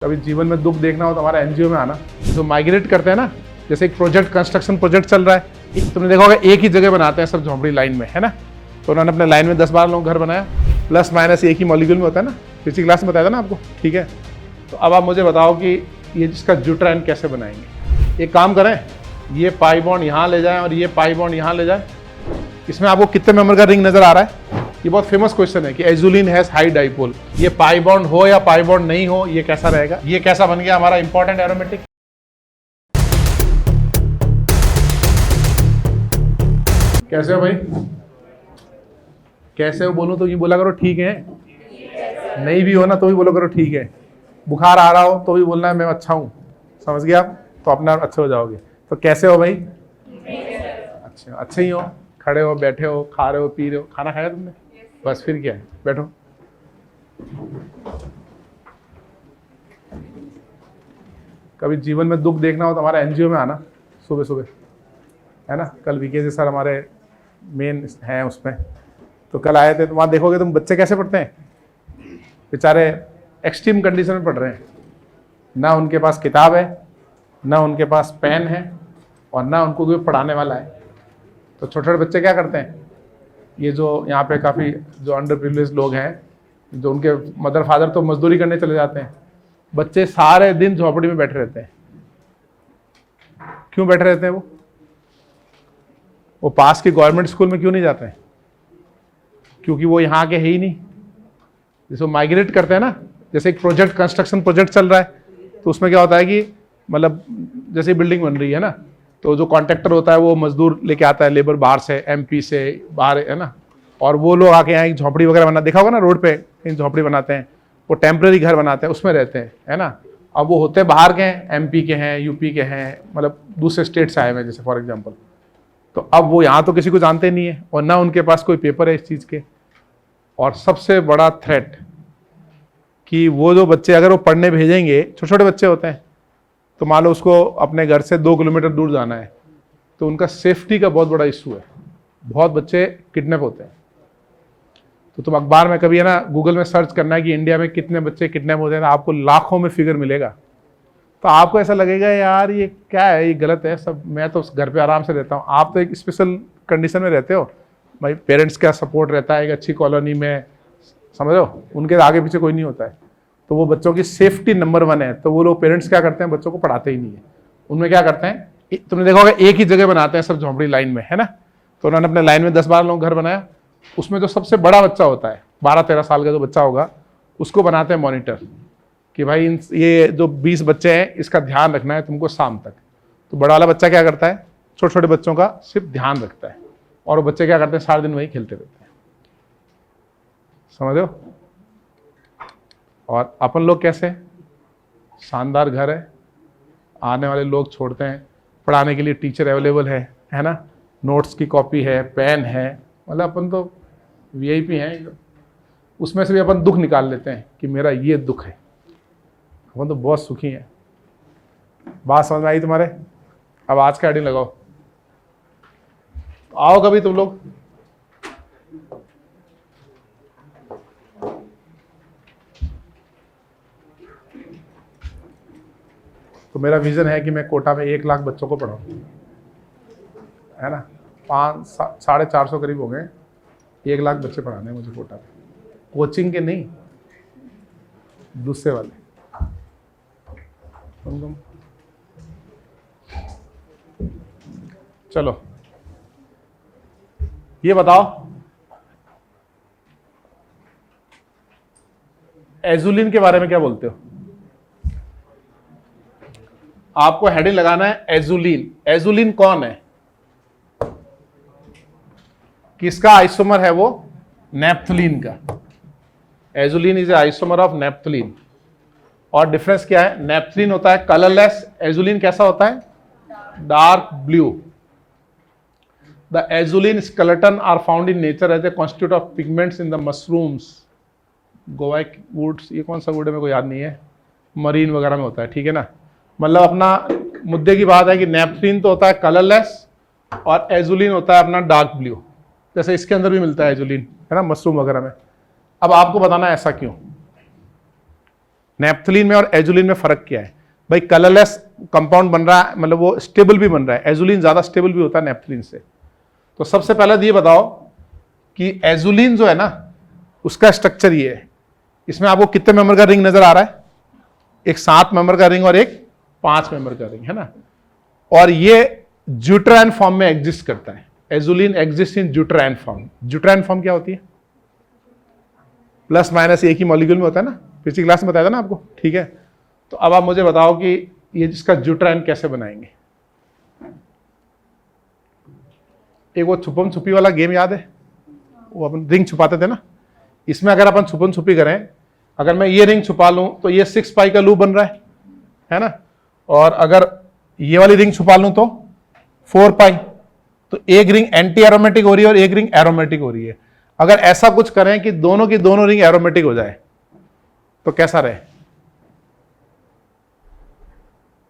कभी जीवन में दुख देखना हो तो हमारा एनजीओ में आना। जो माइग्रेट करते हैं ना, जैसे एक प्रोजेक्ट कंस्ट्रक्शन प्रोजेक्ट चल रहा है, तुमने देखा होगा एक ही जगह बनाते हैं सब झोंपड़ी लाइन में, है ना। तो उन्होंने अपने लाइन में 10-12 लोग घर बनाया, प्लस माइनस एक ही मॉलिक्यूल में होता है ना, पिछली क्लास में बताया था ना आपको, ठीक है। तो अब आप मुझे बताओ कि ये जिसका ज्यूट्राइन कैसे बनाएंगे। एक काम करें, ये पाई बॉन्ड यहाँ ले जाएं और ये पाई बॉन्ड यहाँ ले जाएं। इसमें आपको कितने मेंबर का रिंग नजर आ रहा है? ये बहुत फेमस क्वेश्चन है कि एजुलिन हैज हाई डाइपोल। ये पाई बॉन्ड हो या पाई बॉन्ड नहीं हो, ये कैसा रहेगा? ये कैसा बन गया हमारा इंपॉर्टेंट एरोमेटिक? कैसे हो भाई? कैसे हो बोलूं तो ये बोला करो ठीक है, नहीं भी हो ना तो भी बोलो करो ठीक है। बुखार आ रहा हो तो भी बोलना है मैं अच्छा हूं, समझ गए आप? तो अपना अच्छे हो जाओगे। तो कैसे हो भाई? अच्छा, अच्छे ही हो, खड़े हो, बैठे हो, खा रहे हो, पी रहे हो। खाना खाया तुमने? बस फिर क्या है, बैठो। कभी जीवन में दुख देखना हो तो हमारा एनजीओ में आना सुबह सुबह, है ना। कल वीके जी सर हमारे मेन हैं उसमें, तो कल आए थे। तो वहाँ देखोगे तुम बच्चे कैसे पढ़ते हैं, बेचारे एक्सट्रीम कंडीशन में पढ़ रहे हैं। ना उनके पास किताब है, ना उनके पास पेन है, और ना उनको कोई पढ़ाने वाला है। तो छोटे छोटे बच्चे क्या करते हैं, ये जो यहाँ पे काफ़ी जो अंडर प्रिविलेज लोग हैं, जो उनके मदर फादर तो मजदूरी करने चले जाते हैं, बच्चे सारे दिन झोपड़ी में बैठे रहते हैं। क्यों बैठे रहते हैं? वो पास के गवर्नमेंट स्कूल में क्यों नहीं जाते हैं? क्योंकि वो यहाँ के है ही नहीं। जैसे माइग्रेट करते हैं ना, जैसे एक प्रोजेक्ट कंस्ट्रक्शन प्रोजेक्ट चल रहा है, तो उसमें क्या होता है कि मतलब जैसे बिल्डिंग बन रही है ना, तो जो कॉन्ट्रैक्टर होता है वो मजदूर लेके आता है, लेबर बाहर से, एमपी से बाहर, है ना। और वो लोग आके यहाँ एक झोपड़ी वगैरह बना, देखा होगा ना रोड पे कहीं झोपड़ी बनाते हैं, वो टेम्परेरी घर बनाते हैं, उसमें रहते हैं, है ना। अब वो होते बाहर के हैं, एमपी के हैं, यूपी के हैं, मतलब दूसरे स्टेट से आए हुए, जैसे फॉर एग्जाम्पल। तो अब वो यहाँ तो किसी को जानते नहीं है, और ना उनके पास कोई पेपर है इस चीज़ के। और सबसे बड़ा थ्रेट कि वो जो बच्चे अगर वो पढ़ने भेजेंगे, छोटे छोटे बच्चे होते हैं, तो मान लो उसको अपने घर से 2 किलोमीटर दूर जाना है, तो उनका सेफ्टी का बहुत बड़ा इशू है। बहुत बच्चे किडनैप होते हैं। तो तुम अखबार में कभी, है ना, गूगल में सर्च करना है कि इंडिया में कितने बच्चे किडनैप होते हैं, तो आपको लाखों में फिगर मिलेगा। तो आपको ऐसा लगेगा यार ये क्या है, ये गलत है सब, मैं तो घर पे आराम से रहता हूँ। आप तो एक स्पेशल कंडीशन में रहते हो भाई, पेरेंट्स का सपोर्ट रहता है, एक अच्छी कॉलोनी में, समझो, उनके आगे पीछे कोई नहीं होता है। तो वो बच्चों की सेफ्टी नंबर 1 है। तो वो लोग पेरेंट्स क्या करते हैं, बच्चों को पढ़ाते ही नहीं है। उनमें क्या करते हैं, तुमने देखा होगा एक ही जगह बनाते हैं सब झोंपड़ी लाइन में, है ना। तो उन्होंने अपने लाइन में 10-12 लोग घर बनाया। उसमें जो सबसे बड़ा बच्चा होता है, 12-13 साल का जो बच्चा होगा, उसको बनाते हैं मॉनिटर, कि भाई ये जो 20 बच्चे हैं इसका ध्यान रखना है तुमको शाम तक। तो बड़ा वाला बच्चा क्या करता है, छोटे छोटे बच्चों का सिर्फ ध्यान रखता है, और वो बच्चे क्या करते हैं, सारा दिन वही खेलते रहते हैं, समझो। और अपन लोग कैसे, शानदार घर है, आने वाले लोग छोड़ते हैं, पढ़ाने के लिए टीचर अवेलेबल है ना, नोट्स की कॉपी है, पेन है, मतलब अपन तो वीआईपी हैं। उसमें से भी अपन दुख निकाल लेते हैं कि मेरा ये दुख है। अपन तो बहुत सुखी हैं। बात समझ में आई तुम्हारे? अब आज का हेडिंग लगाओ। आओ कभी तुम लोग। तो मेरा विजन है कि मैं कोटा में 1 लाख बच्चों को पढ़ाऊं, है ना। 450 करीब हो गए, 1 लाख बच्चे पढ़ाने हैं मुझे कोटा में, कोचिंग के नहीं, दूसरे वाले। चलो ये बताओ, एजुलिन के बारे में क्या बोलते हो? आपको हेडिंग लगाना है एजुलिन। एजुलिन कौन है, किसका आइसोमर है? वो नेप्थलीन का। Azulene is a isomer of naphthalene. और डिफरेंस क्या है? नेप्थलीन होता है कलरलेस, एजुलिन कैसा होता है? Dark blue. The azulene skeleton are found in nature as a constituent of pigments in the mushrooms, guaiac woods, ये कौन सा वुड है मेरे को याद नहीं है, मरीन वगैरह में होता है, ठीक है ना। मतलब अपना मुद्दे की बात है कि नेप्थलीन तो होता है कलरलेस, और एजुलिन होता है अपना डार्क ब्लू, जैसे इसके अंदर भी मिलता है एजुलिन, है ना, मशरूम वगैरह में। अब आपको बताना है ऐसा क्यों। नेप्थलीन में और एजुलिन में फर्क क्या है भाई? कलरलेस कंपाउंड बन रहा है, मतलब वो स्टेबल भी बन रहा है, एजुलिन ज्यादा स्टेबल भी होता है नेप्थलीन से। तो सबसे पहले तो ये बताओ कि एजुलिन जो है ना उसका स्ट्रक्चर ये है, इसमें आपको कितने मेंबर का रिंग नजर आ रहा है? एक 7 मेंबर का रिंग और एक 5 मेंबर का रिंग, है ना। और ये ज्यूट्राइन फॉर्म में एग्जिस्ट करता है। Azulene exist in zwitterion form. Zwitterion form क्या होती है? प्लस माइनस एक ही मॉलिक्यूल में होता है ना, पिछली क्लास में बताया था ना आपको, ठीक है। तो अब आप मुझे बताओ कि ये जिसका ज्यूट्राइन कैसे बनाएंगे? एक वो छुपम छुपी वाला गेम याद है, वो अपन रिंग छुपाते थे ना, इसमें अगर अपन छुपम छुपी करें, अगर मैं ये रिंग छुपा लूं तो ये 6 पाई का लूप बन रहा है ना, और अगर ये वाली रिंग छुपा लूं तो 4 पाई। तो एक रिंग एंटी एरोमेटिक हो रही है और एक रिंग एरोमेटिक हो रही है। अगर ऐसा कुछ करें कि दोनों की दोनों रिंग एरोमेटिक हो जाए तो कैसा रहे?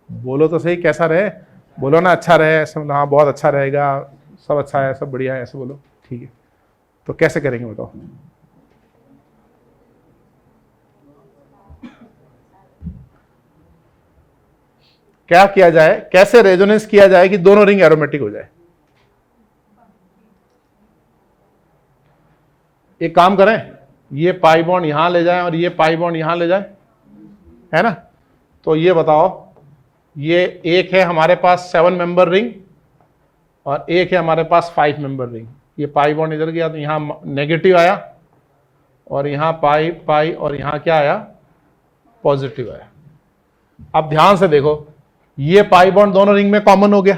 बोलो तो सही, कैसा रहे? बोलो ना, अच्छा रहे ऐसे, हाँ बहुत अच्छा रहेगा, सब अच्छा है, सब बढ़िया है, ऐसे बोलो, ठीक है। तो कैसे करेंगे बताओ? क्या किया जाए, कैसे रेजोनेंस किया जाए कि दोनों रिंग एरोमेटिक हो जाए? एक काम करें, ये पाई बॉन्ड यहां ले जाएं और ये पाई बॉन्ड यहां ले जाएं, है ना। तो ये बताओ, ये एक है हमारे पास 7 मेंबर रिंग और एक है हमारे पास 5 मेंबर रिंग। ये पाई बॉन्ड इधर गया तो यहां नेगेटिव आया और यहां पाई पाई और यहां क्या आया? पॉजिटिव आया। अब ध्यान से देखो, ये पाई बॉन्ड दोनों रिंग में कॉमन हो गया।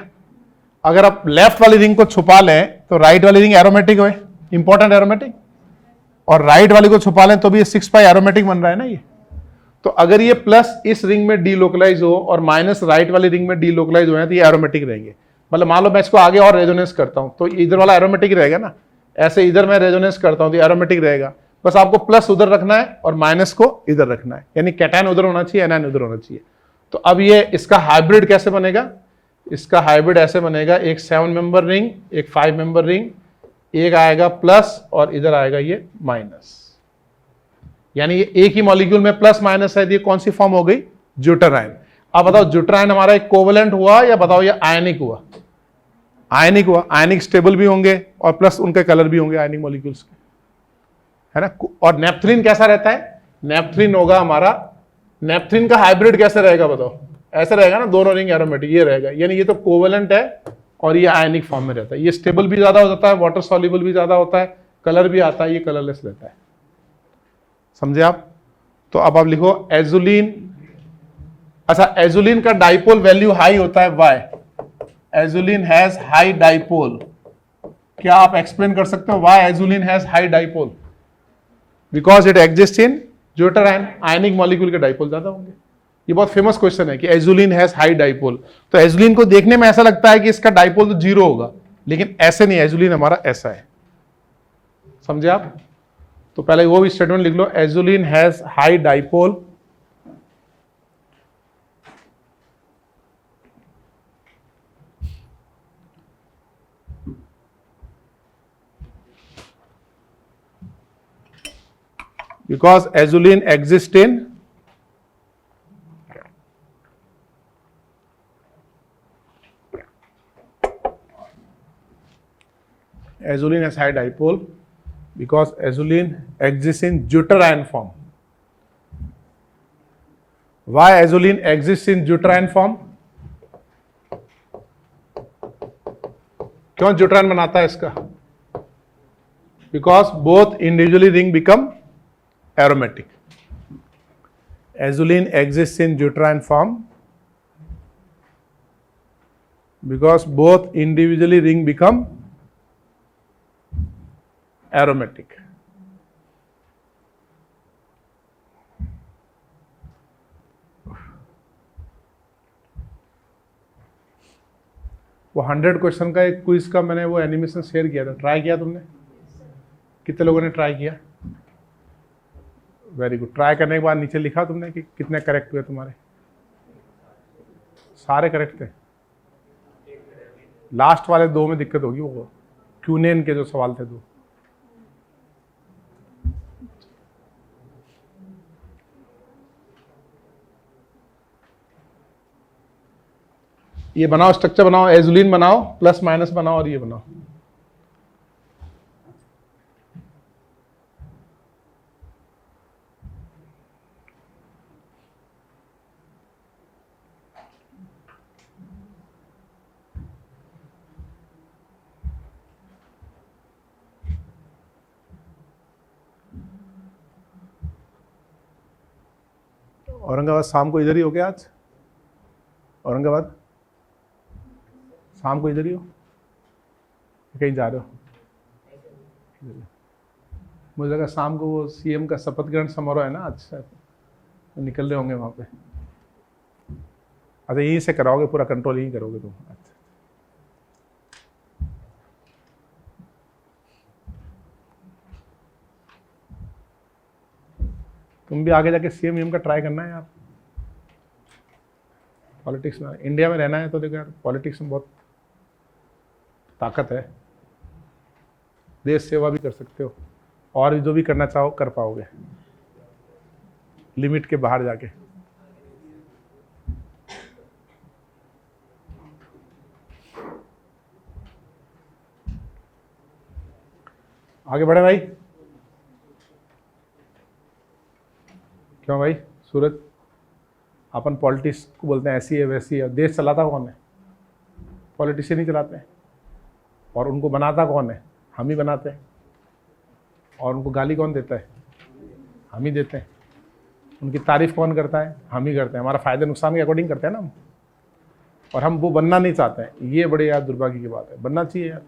अगर आप लेफ्ट वाली रिंग को छुपा लें तो राइट वाली रिंग एरोमेटिक हुए, इंपॉर्टेंट एरोमेटिक, और राइट वाली को छुपा लें तो भी ये 6 पाई एरोमेटिक बन रहा है ना ये। तो अगर ये प्लस इस रिंग में डीलोकलाइज हो और माइनस राइट वाली रिंग में डीलोकलाइज हो तो ये एरोमेटिक रहेंगे। मतलब मान लो मैं इसको आगे और रेजोनेंस करता हूं तो इधर वाला एरोमेटिक रहेगा ना, ऐसे इधर मैं रेजोनेंस करता हूं तो एरोमेटिक रहेगा। बस आपको प्लस उधर रखना है और माइनस को इधर रखना है, यानी कैटायन उधर होना चाहिए, एनायन उधर होना चाहिए। तो अब ये इसका हाइब्रिड कैसे बनेगा? इसका हाइब्रिड ऐसे बनेगा, एक 7 मेंबर रिंग, एक 5 मेंबर रिंग, एक आएगा प्लस और इधर आएगा ये माइनस, यानी ये एक ही मॉलिक्यूल में प्लस माइनस है। ये कौन सी फॉर्म हो गई? ज्यूटराइन। अब बताओ ज्यूटराइन हमारा एक कोवेलेंट हुआ या बताओ ये आयनिक हुआ? आयनिक हुआ। आयनिक स्टेबल भी होंगे और प्लस उनके कलर भी होंगे आयनिक मॉलिक्यूल्स के, है ना। और नेप्थलीन कैसा रहता है? नेप्थलीन होगा हमारा, नेप्थलीन का हाइब्रिड कैसे रहेगा बताओ? ऐसे रहेगा ना, दोनों रिंग एरोमेटिक, ये रहेगा, यानी ये तो कोवेलेंट है और ये आयनिक फॉर्म में रहता है। ये स्टेबल भी ज्यादा हो जाता है, वाटर सॉल्युबल भी ज्यादा होता है, कलर भी आता है, ये कलरलेस रहता है। समझे आप? तो अब आप लिखो एजुलिन। अच्छा, एजुलिन का डाइपोल वैल्यू हाई होता है, why? Azulene has high dipole. क्या आप एक्सप्लेन कर सकते हो why azulene has high dipole? Because it exist in zwitterion. Ionic molecule के डाइपोल ज्यादा होंगे। ये बहुत फेमस क्वेश्चन है कि एजुलिन हैज हाई डाइपोल। तो एजुलिन को देखने में ऐसा लगता है कि इसका डाइपोल तो 0 होगा, लेकिन ऐसे नहीं, एजुलिन हमारा ऐसा है। समझे आप? तो पहले वो भी स्टेटमेंट लिख लो, azulene has high dipole because azulene exists in azulene has high dipole because azulene exists in deuterion form. Why azulene exists in deuterion form? क्यों deuterion बनाता है इसका? Because both individually ring become aromatic. Azulene exists in deuterion form because both individually ring become aromatic. वो 100 question का एक quiz का मैंने वो एनिमेशन शेयर किया था, ट्राई किया तुमने? कितने लोगों ने ट्राई किया? Very good. ट्राई करने के बाद नीचे लिखा तुमने कि कितने करेक्ट हुए तुम्हारे? सारे करेक्ट थे। लास्ट वाले 2 में दिक्कत होगी, वो क्यूनेन के जो सवाल थे 2। ये बनाओ, स्ट्रक्चर बनाओ, एजुलिन बनाओ, प्लस माइनस बनाओ और ये बनाओ। औरंगाबाद शाम को इधर ही हो क्या आज? औरंगाबाद शाम को इधर ही हो, कहीं जा रहे हो? मुझे लगा शाम को वो सीएम का शपथ ग्रहण समारोह है ना आज, शायद तो निकल रहे होंगे वहां पे। अच्छा, यहीं से कराओगे, पूरा कंट्रोल यहीं करोगे तुम? अच्छा, तुम भी आगे जाके सीएम का ट्राई करना है यार। पॉलिटिक्स में इंडिया में रहना है तो देखो यार, पॉलिटिक्स में बहुत ताकत है, देश सेवा भी कर सकते हो और जो भी करना चाहो कर पाओगे, लिमिट के बाहर जाके। आगे बढ़े भाई। क्यों भाई सूरज, अपन पॉलिटिक्स को बोलते हैं ऐसी है वैसी है, देश चलाता कौन है? पॉलिटिशियन ही चलाते हैं। और उनको बनाता कौन है? हम ही बनाते हैं। और उनको गाली कौन देता है? हम ही देते हैं। उनकी तारीफ कौन करता है? हम ही करते हैं। हमारा फायदे नुकसान के अकॉर्डिंग करते हैं ना हम। और हम वो बनना नहीं चाहते हैं। ये बड़े यार दुर्भाग्य की बात है। बनना चाहिए यार।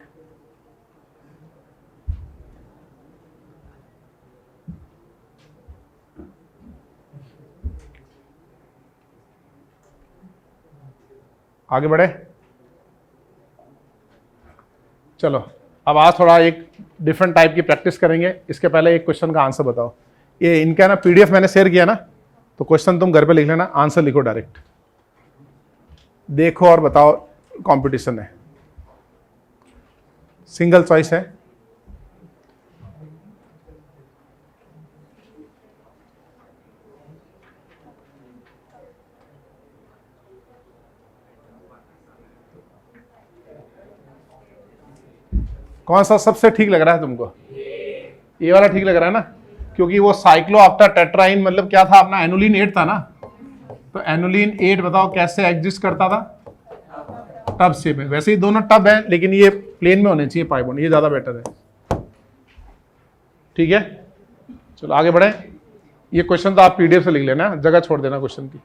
आगे बढ़े। चलो अब आज थोड़ा एक डिफरेंट टाइप की प्रैक्टिस करेंगे। इसके पहले एक क्वेश्चन का आंसर बताओ। ये इनका ना पीडीएफ मैंने शेयर किया ना, तो क्वेश्चन तुम घर पे लिख लेना, आंसर लिखो डायरेक्ट, देखो और बताओ। कंपटीशन है, सिंगल चॉइस है। कौन सा सबसे ठीक लग रहा है तुमको? ये वाला ठीक लग रहा है ना, क्योंकि वो साइक्लोऑक्टा टेट्राइन मतलब क्या था अपना? एनुलिन 8 था ना। तो एनुलिन 8 बताओ कैसे एग्जिस्ट करता था? टब शेप में। वैसे ही दोनों टब है, लेकिन ये प्लेन में होने चाहिए पाई बॉन्ड, ये ज्यादा बेटर है। ठीक है, चलो आगे बढ़े। ये क्वेश्चन तो आप पीडीएफ से लिख लेना, जगह छोड़ देना क्वेश्चन की,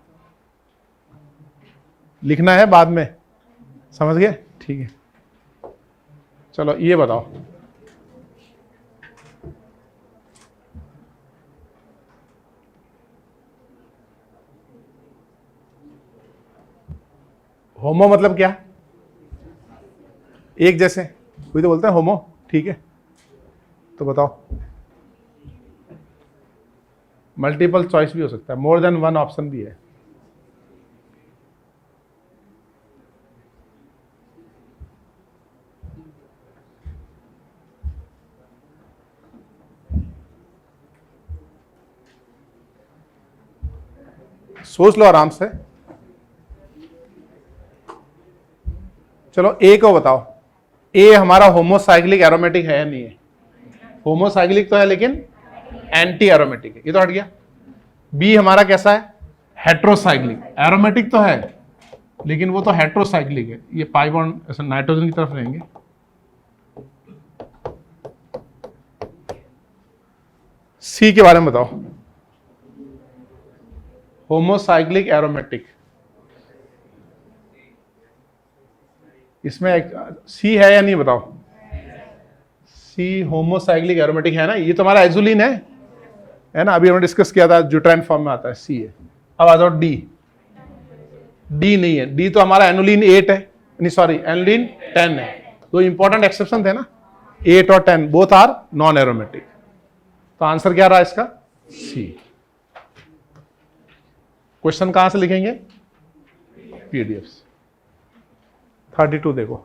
लिखना है बाद में, समझ गए? ठीक है, चलो ये बताओ। होमो मतलब क्या? एक जैसे, कोई तो बोलता है होमो। ठीक है, तो बताओ। मल्टीपल चॉइस भी हो सकता है, मोर देन वन ऑप्शन भी है। सोच लो आराम से। चलो ए को बताओ। ए हमारा होमोसाइक्लिक एरोमेटिक है या नहीं है? होमोसाइक्लिक तो है लेकिन एंटी एरोमेटिक है, ये तो हट गया। बी हमारा कैसा है? हेट्रोसाइक्लिक। एरोमेटिक तो है लेकिन वो तो हेट्रोसाइक्लिक है, ये पाई बॉन्ड ऐसे नाइट्रोजन की तरफ रहेंगे। सी के बारे में बताओ। होमोसाइक्लिक एरोमेटिक, इसमें सी है या नहीं बताओ? सी होमोसाइक्लिक एरोमेटिक है ना, ये तो हमारा एजुलिन है ना, अभी हमने डिस्कस किया था, ज्यूट्राइन फॉर्म में आता है, सी है। अब आ जाओ डी। डी नहीं है, डी तो हमारा एनुलिन 8 है, नहीं सॉरी एनुलिन 10 है। दो इंपॉर्टेंट एक्सेप्शन थे ना, 8 और 10 बोथ आर नॉन एरोमेटिक। तो आंसर क्या रहा इसका? सी। क्वेश्चन कहां से लिखेंगे? पीडीएफ। 32 देखो।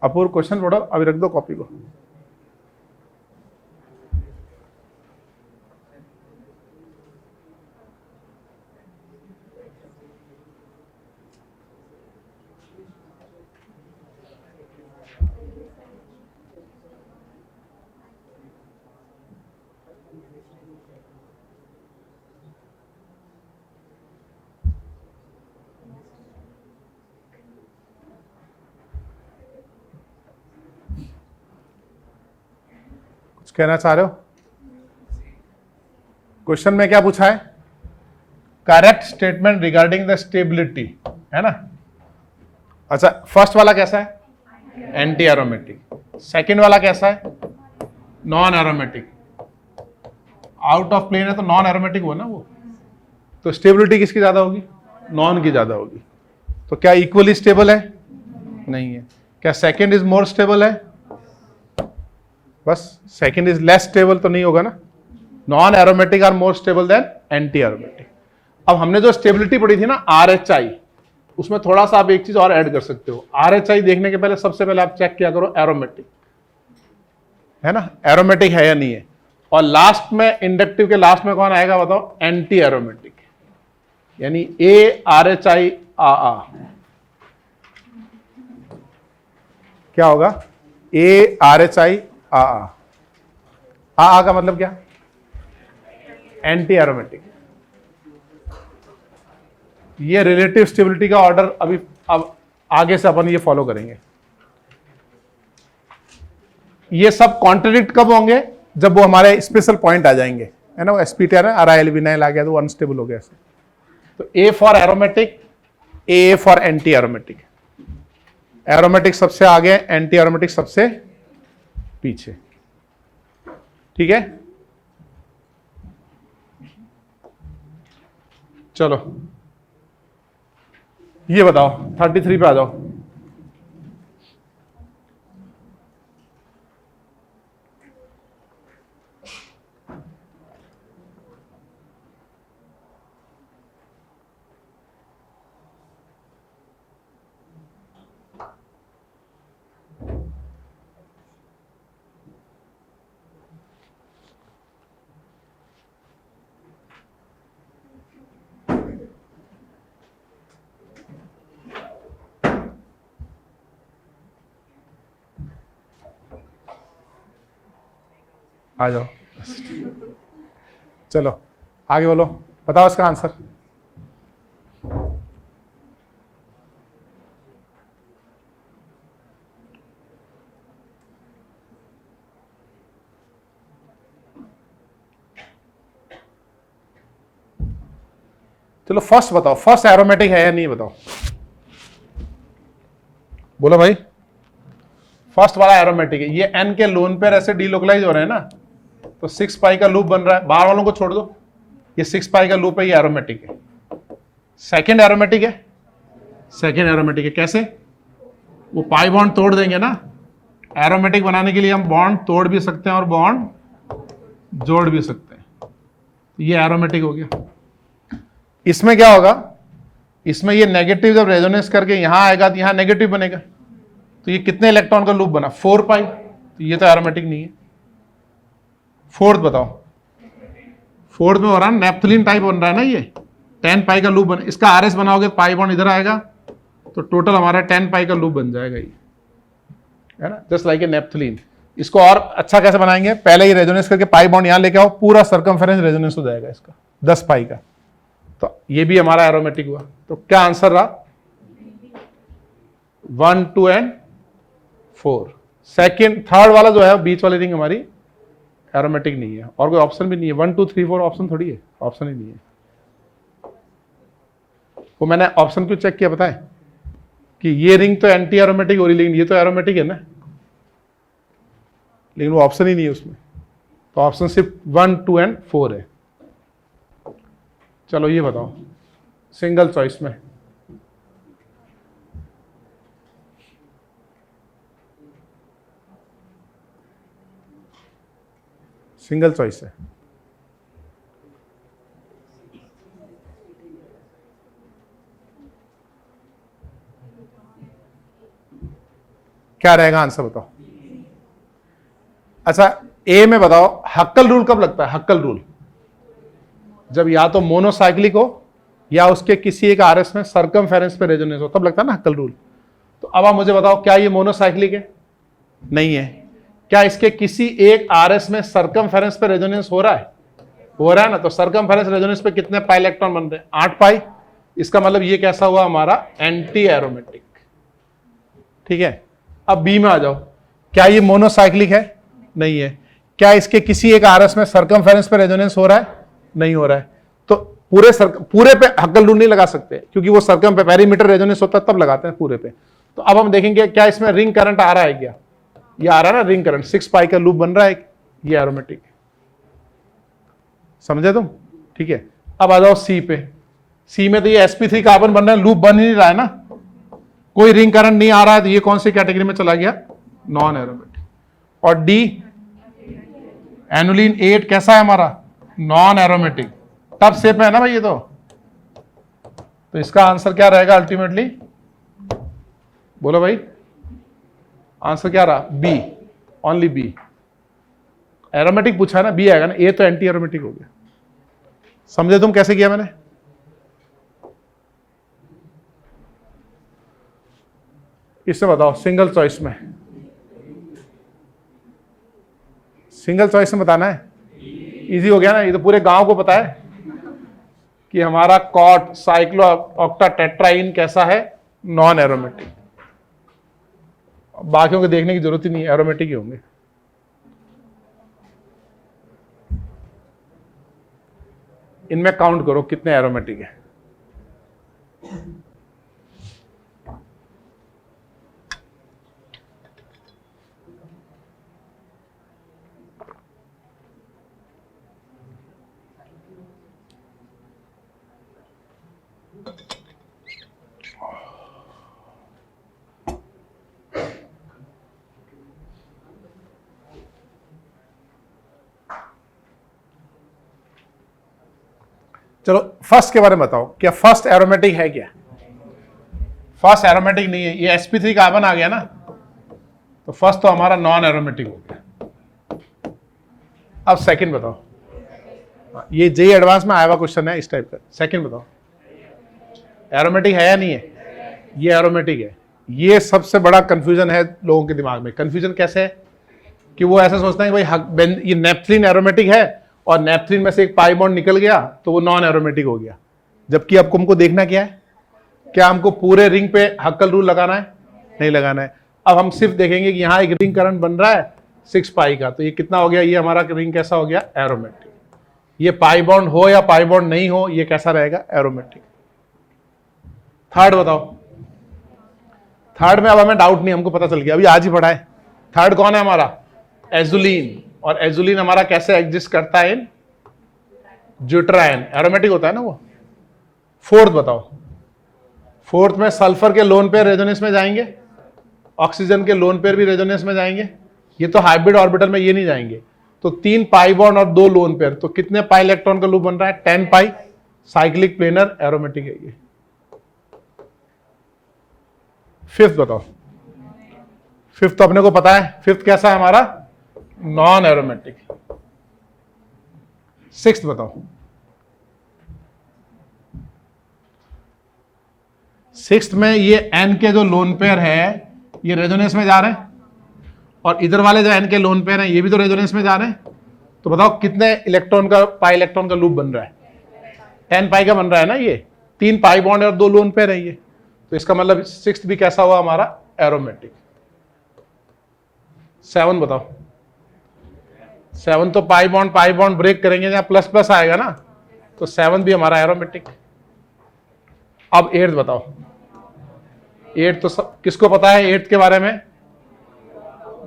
अपूर्व क्वेश्चन पढ़ो, अभी रख दो कॉपी को। कहना चाह रहे हो? क्वेश्चन में क्या पूछा है? Correct statement regarding the stability, है ना? अच्छा, फर्स्ट वाला कैसा है? Anti aromatic. सेकंड वाला कैसा है? Non aromatic. Out of plane है तो नॉन एरोमेटिक हुआ ना वो, तो स्टेबिलिटी किसकी ज्यादा होगी? नॉन की ज्यादा होगी। तो क्या इक्वली स्टेबल है? नहीं है। क्या सेकंड इज मोर स्टेबल है? बस सेकंड इज लेस स्टेबल तो नहीं होगा ना। Non aromatic are more stable than anti aromatic. अब हमने जो स्टेबिलिटी पढ़ी थी ना RHI, उसमें थोड़ा सा आप एक चीज और ऐड कर सकते हो। RHI देखने के पहले सबसे पहले आप चेक किया करो एरोमेटिक है ना, एरोमेटिक है या नहीं है। और लास्ट में इंडक्टिव के लास्ट में कौन आएगा बताओ? एंटी एरोमेटिक, यानी ARHI AA। क्या होगा? ARHI AA। AA का मतलब क्या? Anti aromatic. ये रिलेटिव स्टेबिलिटी का ऑर्डर अभी अब आगे से अपन ये फॉलो करेंगे। ये सब कॉन्ट्रडिक्ट कब होंगे? जब वो हमारे स्पेशल पॉइंट आ जाएंगे, है ना? वो SPTR है, RIL विनाइल आ गया तो अनस्टेबल हो गया। तो A for aromatic, A for anti aromatic. Aromatic सबसे आगे, एंटी एरोमेटिक सबसे पीछे। ठीक है, चलो ये बताओ 33 पे आ जाओ। आ जाओ, चलो आगे बोलो, बताओ इसका आंसर। चलो फर्स्ट बताओ, फर्स्ट एरोमेटिक है या नहीं बताओ, बोलो भाई। फर्स्ट वाला एरोमेटिक है, ये N के लोन पेयर ऐसे डीलोकलाइज हो रहे हैं ना, तो 6 पाई का लूप बन रहा है। बाहर वालों को छोड़ दो, ये 6 पाई का लूप है, ये एरोमेटिक है। सेकंड एरोमेटिक है, सेकंड एरोमेटिक है। कैसे? वो पाई बॉन्ड तोड़ देंगे ना। एरोमेटिक बनाने के लिए हम बॉन्ड तोड़ भी सकते हैं और बॉन्ड जोड़ भी सकते हैं। ये एरोमेटिक हो गया। इसमें क्या होगा? इसमें ये नेगेटिव जब रेजोनेंस करके यहां आएगा तो यहां नेगेटिव बनेगा, तो ये कितने इलेक्ट्रॉन का लूप बना? 4 पाई। तो ये तो एरोमेटिक नहीं है। फोर्थ बताओ, फोर्थ में हो रहा है नेप्थलीन टाइप बन रहा है ना, ये 10 पाई का लूप बना। इसका RS बनाओगे पाई बॉन्ड इधर आएगा, तो टोटल हमारा 10 पाई का लूप बन जाएगा, ये है ना, जस्ट लाइक ए नेप्थलीन। इसको और अच्छा कैसे बनाएंगे? पहले ये रेजोनेंस करके पाई बॉन्ड यहां लेके आओ, पूरा सर्कमफेरेंस रेजोनेंस हो जाएगा इसका 10 पाई का, तो ये भी हमारा एरोमेटिक हुआ। तो क्या आंसर रहा? 1, 2 एंड 4। सेकेंड, थर्ड वाला जो है बीच वाली रिंग हमारी एरोमेटिक नहीं है, और कोई ऑप्शन भी नहीं है। 1, 2, 3, 4 ऑप्शन थोड़ी है, ऑप्शन ही नहीं है। वो मैंने ऑप्शन क्यों चेक किया पता है? कि ये रिंग तो एंटी एरोमेटिक हो रही, लेकिन ये तो एरोमेटिक है ना, लेकिन वो ऑप्शन ही नहीं है उसमें। तो ऑप्शन सिर्फ 1, 2 एंड 4 है। चलो ये बताओ सिंगल चॉइस में, सिंगल चॉइस है, क्या रहेगा आंसर बताओ। अच्छा, ए में बताओ हक्कल रूल कब लगता है? हक्कल रूल जब या तो मोनोसाइक्लिक हो या उसके किसी एक RS में सर्कमफेरेंस पे रेजोनेंस हो, तब लगता है ना हक्कल रूल। तो अब आप मुझे बताओ, क्या ये मोनोसाइक्लिक है? नहीं है। क्या इसके किसी एक RS में सर्कमफेरेंस पे रेजोनेंस हो रहा है? हो रहा है ना। तो सर्कमफेरेंस रेजोनेंस पे कितने पाई इलेक्ट्रॉन बन रहे हैं? 8 पाई। इसका मतलब ये कैसा हुआ हमारा? Anti aromatic. ठीक है, अब बी में आ जाओ, क्या ये मोनोसाइक्लिक है? नहीं है। क्या इसके किसी एक आरएस में सर्कमफेरेंस पे रेजोनेंस हो रहा है? नहीं हो रहा है। तो पूरे पे हक्कल रूल नहीं लगा सकते, क्योंकि वो सर्कम पे पेरीमीटर रेजोनेंस होता है तब लगाते हैं पूरे पे। तो अब हम देखेंगे क्या इसमें रिंग करंट आ रहा है क्या? ये आ रहा है ना रिंग करंट, 6 पाई का लूप बन रहा है, ये एरोमेटिक है। समझे तुम? ठीक है। अब आ जाओ सी पे। सी में तो ये sp3 कार्बन बन रहा है, लूप बन ही नहीं रहा है ना, कोई रिंग करंट नहीं आ रहा है, तो ये कौन सी कैटेगरी में चला गया? Non aromatic. और डी एनुलिन 8 कैसा है हमारा? Non aromatic. टफ शेप है ना भाई ये तो इसका आंसर क्या रहेगा अल्टीमेटली? बोलो भाई, आंसर क्या रहा? B, only B. एरोमेटिक पूछा है ना, बी आएगा ना, ए तो एंटी एरोमेटिक हो गया। समझे तुम कैसे किया मैंने? इससे बताओ सिंगल चॉइस में, सिंगल चॉइस में बताना है। इजी हो गया ना, ये तो पूरे गांव को पता है कि हमारा कॉट साइक्लो ऑक्टा टेट्राइन कैसा है? Non aromatic. बाकियों को देखने की जरूरत ही नहीं है, एरोमेटिक ही होंगे। इनमें काउंट करो कितने एरोमेटिक है। चलो फर्स्ट के बारे में बताओ, क्या फर्स्ट एरोमेटिक है क्या? फर्स्ट एरोमेटिक नहीं है, ये sp3 कार्बन आ गया ना, तो फर्स्ट तो हमारा नॉन एरोमेटिक हो गया। अब सेकंड बताओ, ये जेई एडवांस में आया हुआ क्वेश्चन है इस टाइप का। सेकंड बताओ, एरोमेटिक है या नहीं है? ये एरोमेटिक है। ये सबसे बड़ा कंफ्यूजन है लोगों के दिमाग में। कंफ्यूजन कैसे है कि वो ऐसा सोचते हैं कि भाई ये नेप्थलीन एरोमेटिक है और नेप्थलीन में से एक पाई बॉन्ड निकल गया तो वो नॉन एरोमेटिक हो गया। जबकि अब हमको देखना क्या है, क्या हमको पूरे रिंग पे हक्कल रूल लगाना है? नहीं लगाना है। अब हम सिर्फ देखेंगे कि यहाँ एक रिंग करंट बन रहा है 6 पाई का, तो ये कितना हो गया? ये हमारा रिंग कैसा हो गया? एरोमेटिक। ये पाई बॉन्ड हो या पाई बॉन्ड नहीं हो, ये कैसा रहेगा? एरोमेटिक। थर्ड बताओ। थर्ड में अब हमें डाउट नहीं, हमको पता चल गया, अभी आज ही पढ़ा है। थर्ड कौन है हमारा? एजुलिन। और एजुलिन हमारा कैसे एग्जिस्ट करता है? इन ड्यूटराइन, एरोमेटिक होता है ना वो। फोर्थ बताओ। फोर्थ में सल्फर के लोन पेयर रेजोनेंस में जाएंगे, ऑक्सीजन के लोन पेयर भी रेजोनेंस में जाएंगे। ये तो हाइब्रिड ऑर्बिटल में ये नहीं जाएंगे। तो 3 पाई बॉन्ड और 2 लोन पेयर, तो कितने पाई इलेक्ट्रॉन का लूप बन रहा है? 10 पाई। साइक्लिक प्लेनर, एरोमेटिक है ये। फिफ्थ बताओ। फिफ्थ तो अपने को पता है, फिफ्थ कैसा है हमारा? Non aromatic. सिक्स्थ बताओ। सिक्स्थ में ये एन के जो लोन पेयर है ये रेजोनेंस में जा रहे हैं, और इधर वाले जो एन के लोन पेयर हैं ये भी तो रेजोनेंस में जा रहे हैं। तो बताओ कितने इलेक्ट्रॉन का, पाई इलेक्ट्रॉन का लूप बन रहा है? 10 पाई का बन रहा है ना। ये 3 पाई बॉन्ड और 2 लोन पेयर है ये, तो इसका मतलब सिक्स्थ भी कैसा हुआ हमारा? एरोमेटिक। 7 बताओ। 7 तो पाई बॉन्ड ब्रेक करेंगे, जहां प्लस प्लस आएगा ना, तो 7 भी हमारा एरोमेटिक। अब 8 बताओ। 8 तो किसको पता है 8 के बारे में?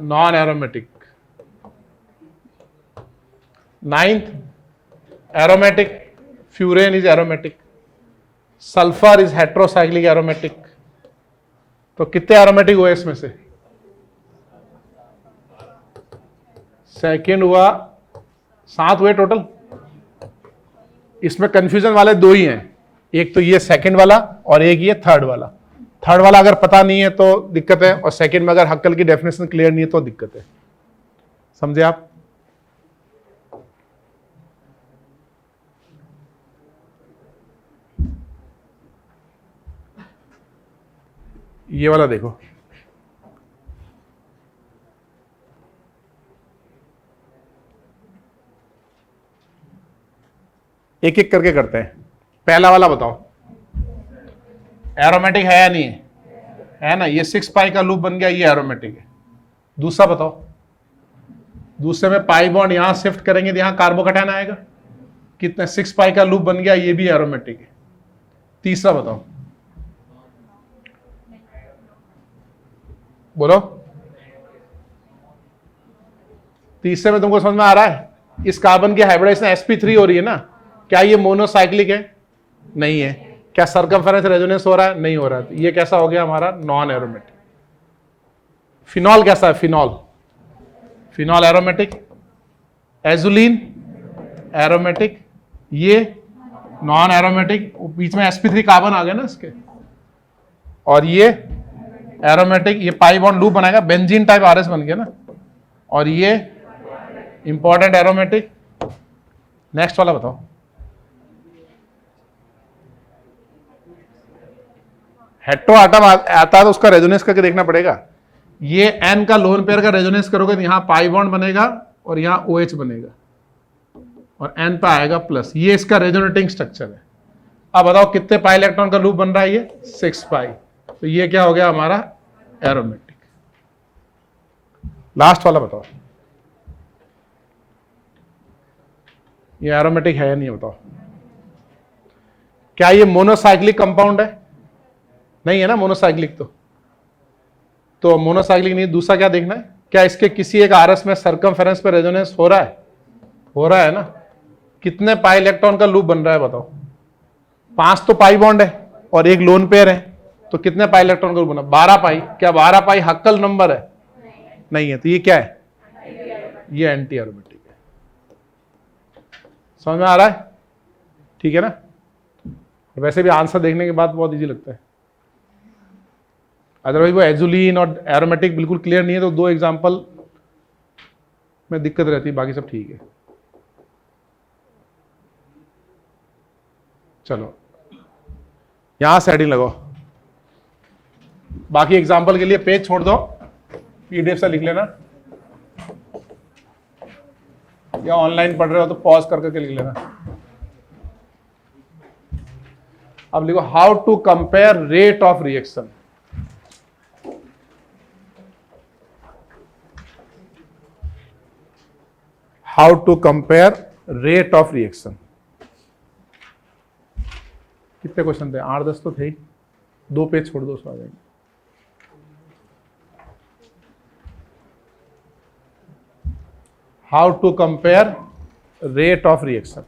Non aromatic. 9th aromatic, furan is aromatic, sulphur is heterocyclic aromatic. तो कितने एरोमेटिक हुए इसमें से? सेकेंड हुआ, 7 हुए टोटल। इसमें कंफ्यूजन वाले 2 ही हैं, एक तो ये सेकंड वाला और एक ये थर्ड वाला। थर्ड वाला अगर पता नहीं है तो दिक्कत है, और सेकंड में अगर हक्कल की डेफिनेशन क्लियर नहीं है तो दिक्कत है। समझे आप? ये वाला देखो, एक एक करके करते हैं। पहला वाला बताओ, एरोमेटिक है या नहीं है? है ना, ये 6 पाई का लूप बन गया, ये एरोमेटिक है। दूसरा बताओ, दूसरे में पाई बॉन्ड यहां शिफ्ट करेंगे तो यहां कार्बोकैटायन आएगा, कितने 6 पाई का लूप बन गया, ये भी एरोमेटिक है। तीसरा बताओ, बोलो। तीसरे में तुमको समझ में आ रहा है? इस कार्बन की हाइब्रिडाइजेशन sp3 हो रही है ना, क्या ये मोनोसाइक्लिक है? नहीं है। क्या सर्कमफेरेंस रेजोनेंस हो रहा है? नहीं हो रहा है। तो ये कैसा हो गया हमारा? Non aromatic. फिनॉल कैसा है? फिनॉल एरोमेटिक, एजुलिन एरोमेटिक, ये नॉन एरोमेटिक, बीच में sp3 कार्बन आ गया ना इसके, और ये एरोमेटिक, ये पाई बॉन्ड लूप बनाएगा, बेंजीन टाइप RS बन गया ना, और ये इंपॉर्टेंट एरोमेटिक। नेक्स्ट वाला बताओ। हेट्रो आटम आता है तो उसका रेजोनेंस करके देखना पड़ेगा। ये N का लोन पेयर का रेजोनेंस करोगे तो यहां पाई बॉन्ड बनेगा और यहां OH बनेगा और N पे आएगा प्लस। ये इसका रेजोनेटिंग स्ट्रक्चर है। अब बताओ कितने पाई इलेक्ट्रॉन का लूप बन रहा है? ये 6 पाई। तो ये क्या हो गया हमारा? एरोमेटिक। लास्ट वाला बताओ, ये एरोमेटिक है या नहीं बताओ? क्या ये मोनोसाइक्लिक कंपाउंड है? नहीं है ना मोनोसाइक्लिक। तो मोनोसाइक्लिक नहीं। दूसरा क्या देखना है, क्या इसके किसी एक RS में सर्कमफेरेंस पे रेजोनेंस हो रहा है? हो रहा है ना। कितने पाई इलेक्ट्रॉन का लूप बन रहा है बताओ? 5 तो पाई बॉन्ड है और एक लोन पेयर है, तो कितने पाई इलेक्ट्रॉन का लूप बना? 12 पाई। क्या 12 पाई हक्कल नंबर है? नहीं है। तो ये क्या है? ये एंटी एरोमेटिक है। समझ में आ रहा है? ठीक है ना। वैसे भी आंसर देखने के बाद बहुत इजी लगता है, अदरवाइज वो एजुलिन और एरोमेटिक बिल्कुल क्लियर नहीं है तो 2 एग्जांपल में दिक्कत रहती है, बाकी सब ठीक है। चलो यहां से हेडिंग लगाओ, बाकी एग्जांपल के लिए पेज छोड़ दो, PDF से लिख लेना, या ऑनलाइन पढ़ रहे हो तो पॉज करके लिख लेना। अब लिखो how to compare rate of reaction. How to compare rate of reaction. कितने क्वेश्चन थे? 8-10 तो थे ही। 2 पेज छोड़ दो, उसमें आ जाएंगे। How to compare rate of reaction.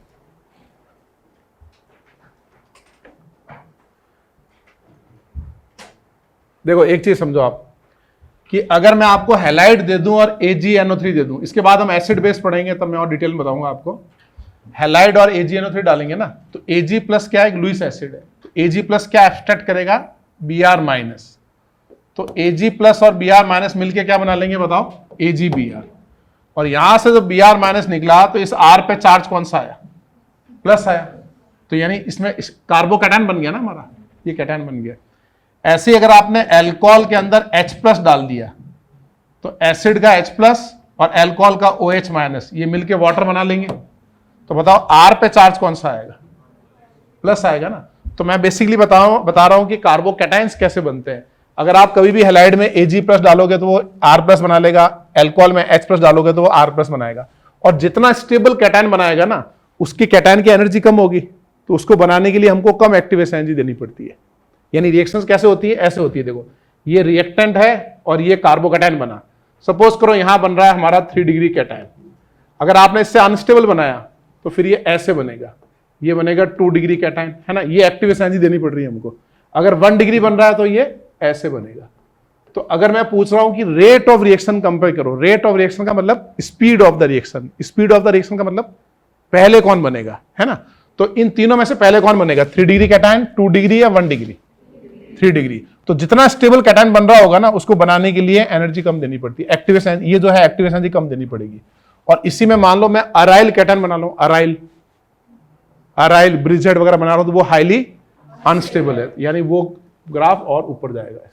देखो एक चीज समझो आप, कि अगर मैं आपको हैलाइड दे दूं और AgNO3 दे दूं, इसके बाद हम एसिड बेस पढ़ेंगे तब मैं और डिटेल में बताऊंगा आपको। हैलाइड और AgNO3 डालेंगे ना, तो Ag प्लस क्या है? लुईस एसिड है। तो Ag प्लस क्या एब्स्ट्रैक्ट करेगा? Br minus. तो Ag प्लस और Br माइनस मिलके क्या बना लेंगे बताओ? AgBr। और यहां से जो Br माइनस निकला तो इस R पे चार्ज कौन सा आया? प्लस आया। तो यानी इसमें कार्बोकैटायन बन गया ना हमारा, ये कैटायन बन गया। ऐसे अगर आपने अल्कोहल के अंदर H प्लस डाल दिया तो एसिड का H प्लस और अल्कोहल का OH माइनस, ये मिलके वाटर बना लेंगे। तो बताओ R पे चार्ज कौन सा आएगा? प्लस आएगा ना। तो मैं बेसिकली बता रहा हूं कि कार्बोकैटायंस कैसे बनते हैं। अगर आप कभी भी हैलाइड में Ag प्लस डालोगे तो वो R प्लस बना लेगा, अल्कोहल में H प्लस डालोगे तो वो R प्लस बनाएगा। और जितना स्टेबल कैटायन बनाएगा ना, उसकी कैटायन की एनर्जी कम होगी, तो उसको बनाने के लिए हमको कम एक्टिवेशन एनर्जी देनी पड़ती है। यानी रिएक्शंस कैसे होती है? ऐसे होती है। देखो ये रिएक्टेंट है और ये कार्बोकैटायन बना। सपोज करो यहां बन रहा है हमारा 3 डिग्री कैटायन। अगर आपने इससे अनस्टेबल बनाया तो फिर ये ऐसे बनेगा, ये बनेगा 2 डिग्री कैटायन, है ना। ये एक्टिवेशन एनर्जी देनी पड़ रही है हमको। अगर 1 डिग्री बन रहा है तो ये ऐसे बनेगा। तो अगर मैं पूछ रहा हूं कि रेट ऑफ रिएक्शन कंपेयर करो, रेट ऑफ रिएक्शन का मतलब speed of the reaction, speed of the reaction का मतलब पहले कौन बनेगा, है ना। तो इन तीनों में से पहले कौन बनेगा? 3 डिग्री कैटायन, 2 डिग्री या 1 डिग्री? 3 डिग्री। तो जितना स्टेबल कैटायन बन रहा होगा ना, उसको बनाने के लिए एनर्जी कम देनी पड़ती है, एक्टिवेशन, ये जो है एक्टिवेशन एनर्जी कम देनी पड़ेगी। और इसी में मान लो मैं अराइल कैटायन बना लूं, अराइल ब्रिजेड वगैरह बना रहा हूं, तो वो हाईली अनस्टेबल है, यानी वो ग्राफ और ऊपर जाएगा।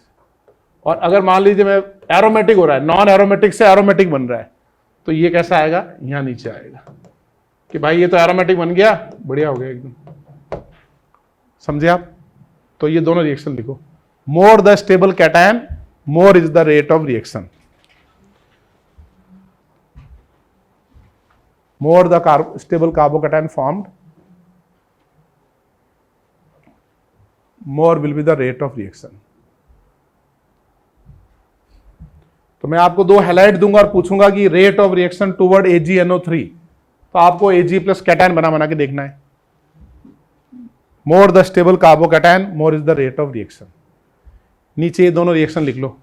और अगर मान लीजिए मैं एरोमेटिक हो रहा है, नॉन एरोमेटिक से एरोमेटिक बन रहा है, तो ये कैसा आएगा? यहां नीचे आएगा कि भाई ये तो एरोमेटिक बन गया, बढ़िया हो गया एकदम। समझे आप? तो ये दोनों रिएक्शन लिखो। More the stable cation, more is the rate of reaction. more the stable carbocation formed, more will be the rate of reaction. तो मैं आपको 2 हैलाइड दूंगा और पूछूंगा कि rate of reaction toward AgNO3, तो आपको Ag प्लस कैटायन बना के देखना है. More the stable carbocation more is the rate of reaction. नीचे ये दोनों रिएक्शन लिख लो.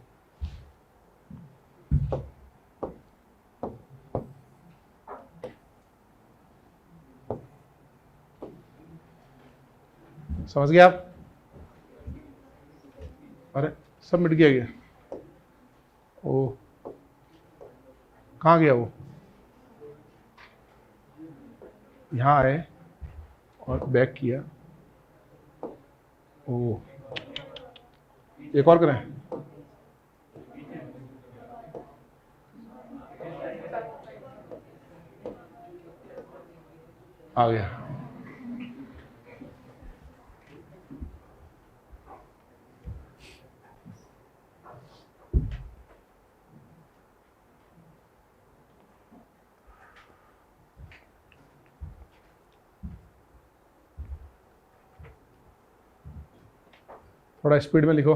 समझ गए आप? अरे सब मिट गया. ओ कहाँ गया वो? यहाँ आए और बैक किया. ओ एक और करें. आ गया. थोड़ा स्पीड में लिखो.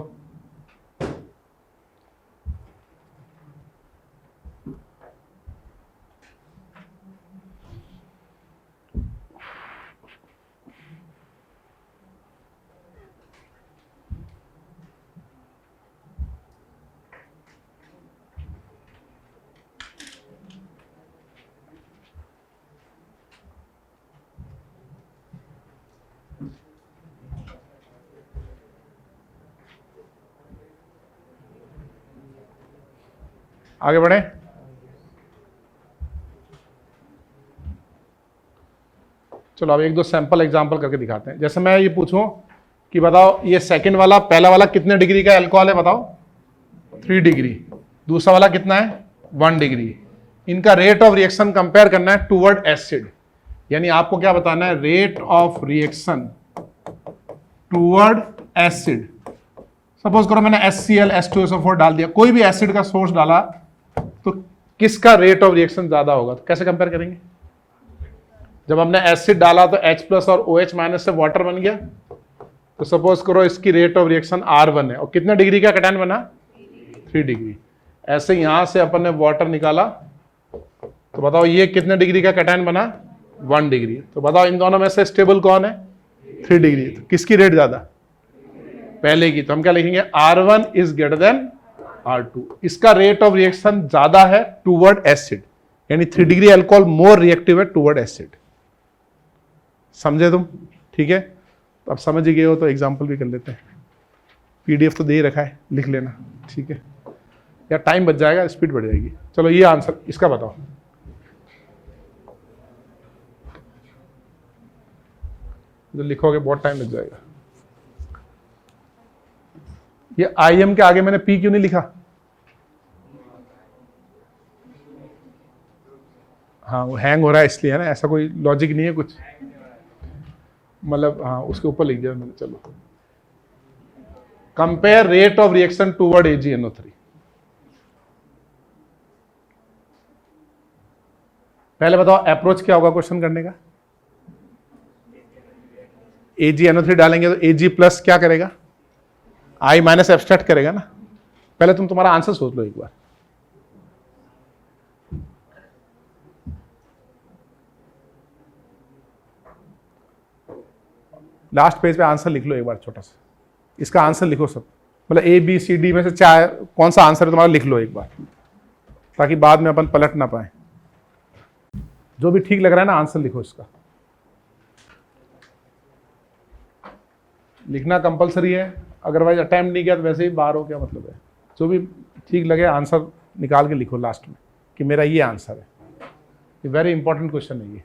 आगे बढ़े. चलो अब 1-2 सैंपल एग्जांपल करके दिखाते हैं. जैसे मैं ये पूछूं कि बताओ ये सेकंड वाला, पहला वाला कितने डिग्री का अल्कोहल है बताओ? 3 डिग्री. दूसरा वाला कितना है? 1 डिग्री. इनका रेट ऑफ रिएक्शन कंपेयर करना है टुवर्ड एसिड. यानी आपको क्या बताना है? Rate of reaction toward acid. Suppose करो मैंने HCl H2SO4 डाल दिया, कोई भी एसिड का सोर्स डाला, तो किसका रेट ऑफ रिएक्शन ज्यादा होगा? तो कैसे कंपेयर करेंगे? जब हमने एसिड डाला तो H प्लस और OH माइनस से वाटर बन गया. तो सपोज करो इसकी रेट ऑफ रिएक्शन R1 है और कितने डिग्री का कैटायन बना? 3 डिग्री. ऐसे यहां से अपन ने वाटर निकाला, तो बताओ ये कितने डिग्री का कैटायन बना? 1 डिग्री. तो बताओ इन दोनों में से स्टेबल कौन है? 3 डिग्री. तो किसकी रेट ज्यादा? पहले की. तो हम क्या लिखेंगे? R1 is greater than R2. इसका रेट ऑफ रिएक्शन ज्यादा है टुवर्ड एसिड, यानी 3 डिग्री अल्कोहल मोर रिएक्टिव है टुवर्ड एसिड. समझे तुम? ठीक है. तो अब समझ गए हो तो एग्जांपल भी कर लेते हैं. PDF तो दे ही रखा है, लिख लेना. ठीक है. या टाइम बच जाएगा, स्पीड बढ़ जाएगी. चलो ये आंसर इसका बताओ. जो लिखोगे बहुत टाइम लग जाएगा. ये IM के आगे मैंने P क्यों नहीं लिखा? हाँ वो हैंग हो रहा है इसलिए है ना, ऐसा कोई लॉजिक नहीं है कुछ. मतलब हाँ उसके ऊपर लिख दिया मैंने. चलो compare rate of reaction toward AgNO3. पहले बताओ अप्रोच क्या होगा क्वेश्चन करने का? AgNO3 डालेंगे तो Ag प्लस क्या करेगा? I माइनस एब्स्ट्रैक्ट करेगा ना. पहले तुम तुम्हारा आंसर सोच लो एक बार. लास्ट पेज पे आंसर लिख लो एक बार छोटा सा. इसका आंसर लिखो सब, मतलब ABCD में से चाहे कौन सा आंसर है तुम्हारा लिख लो एक बार, ताकि बाद में अपन पलट ना पाए. जो भी ठीक लग रहा है ना आंसर लिखो इसका. लिखना कंपलसरी है, अदरवाइज अटेम्प्ट नहीं किया तो वैसे ही बाहर हो, क्या मतलब है. जो भी ठीक लगे आंसर निकाल के लिखो लास्ट में कि मेरा ये आंसर है. ये वेरी इंपॉर्टेंट क्वेश्चन है ये.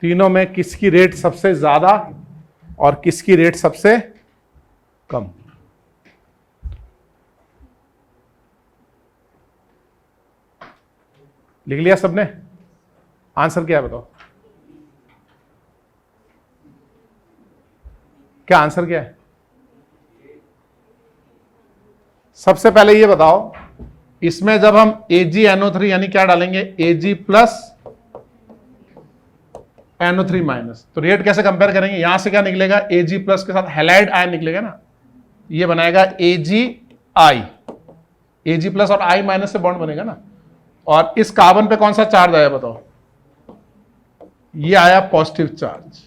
तीनों में किसकी रेट सबसे ज्यादा और किसकी रेट सबसे कम? लिख लिया सबने? आंसर क्या है बताओ? क्या आंसर क्या है? सबसे पहले ये बताओ इसमें जब हम AgNO3 यानी क्या डालेंगे, Ag प्लस NO3 माइनस, तो रेट कैसे कंपेयर करेंगे, यहां से क्या निकलेगा, Ag प्लस के साथ हैलाइड आयन निकलेगा ना, ये बनाएगा AgI, Ag प्लस और I माइनस से बॉन्ड बनेगा ना, और इस कार्बन पे कौन सा चार्ज आया बताओ, ये आया पॉजिटिव चार्ज।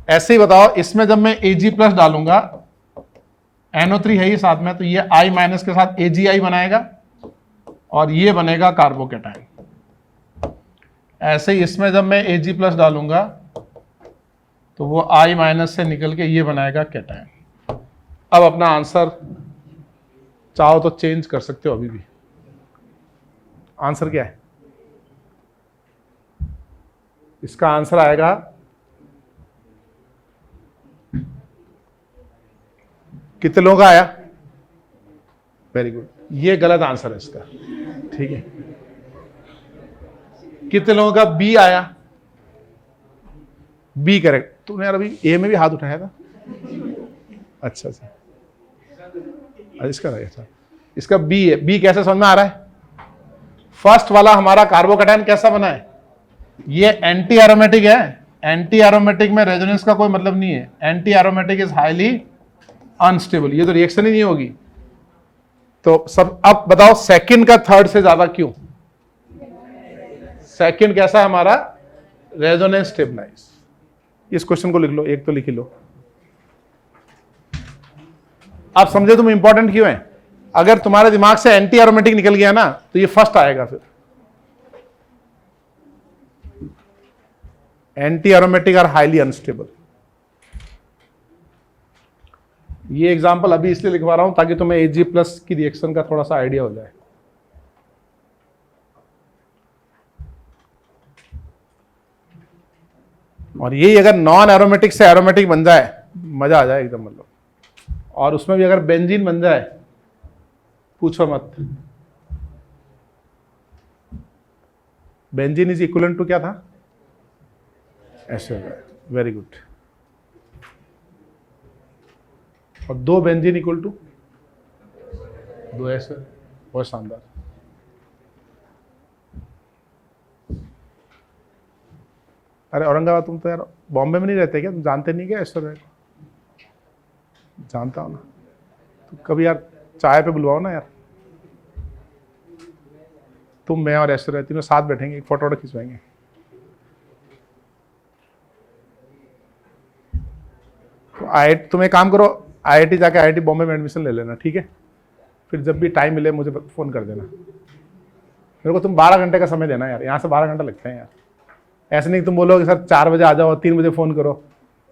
ऐसे ही बताओ, इसमें जब मैं Ag प्लस डालूंगा, NO3 है ही साथ में, तो ये I माइनस के साथ AgI बनाएगा और ये बनेगा कार्बोकेटाइन। ऐसे ही इसमें जब मैं Ag प्लस डालूंगा तो वो I माइनस से निकल के ये बनाएगा कैटाइन। अब अपना आंसर चाहो तो चेंज कर सकते हो अभी भी। आंसर क्या है, इसका आंसर आएगा कितने लोगों का आया, वेरी गुड, ये गलत आंसर है इसका, ठीक है। कितने लोगों का बी आया, बी करेक्ट। तूने यार अभी ए में भी हाथ उठाया था, अच्छा अच्छा, इसका नहीं, अच्छा इसका बी है। बी कैसे समझ में आ रहा है, फर्स्ट वाला हमारा कार्बोकेटाइन कैसा बना है, ये एंटी एरोमेटिक है। एंटी एरोमेटिक में रेजोनेंस का कोई मतलब नहीं है, anti aromatic is highly unstable, ये तो रिएक्शन ही नहीं होगी। तो सब अब बताओ सेकंड का थर्ड से ज्यादा क्यों, सेकंड कैसा है हमारा, रेजोनेंस स्टेबलाइज। इस क्वेश्चन को लिख लो, एक तो लिख लो। आप समझे तुम इंपॉर्टेंट क्यों है, अगर तुम्हारे दिमाग से एंटी एरोमेटिक निकल गया ना तो ये फर्स्ट आएगा। फिर anti aromatic are highly unstable. ये एग्जांपल अभी इसलिए लिखवा रहा हूं ताकि तुम्हें Ag प्लस की रिएक्शन का थोड़ा सा आइडिया हो जाए। और ये अगर नॉन एरोमेटिक से एरोमेटिक बन जाए, मजा आ जाए एकदम, मतलब। और उसमें भी अगर बेंजीन बन जाए, पूछो मत। बेंजीन इज इक्विवेलेंट टू क्या था, ऐसे, वेरी गुड। और दो बेंजीन इक्वल टू दो, ऐसे, बहुत शानदार। अरे औरंगाबाद, तुम तो यार बॉम्बे में नहीं रहते क्या, तुम जानते नहीं क्या ऐश्वर्या को? जानता हो ना, तो कभी यार चाय पे बुलवाओ ना यार, तुम, मैं और ऐश्वर्या तीनों साथ बैठेंगे, एक फोटो खिंचवाएंगे। तो तुम एक काम करो, IIT जाके IIT बॉम्बे में एडमिशन ले लेना, ठीक है। फिर जब भी टाइम मिले मुझे फ़ोन कर देना। मेरे को तुम 12 घंटे का समय देना यार, यहाँ से 12 घंटे लगते हैं यार। ऐसे नहीं तुम बोलो कि सर 4 बजे आ जाओ, 3 बजे फ़ोन करो,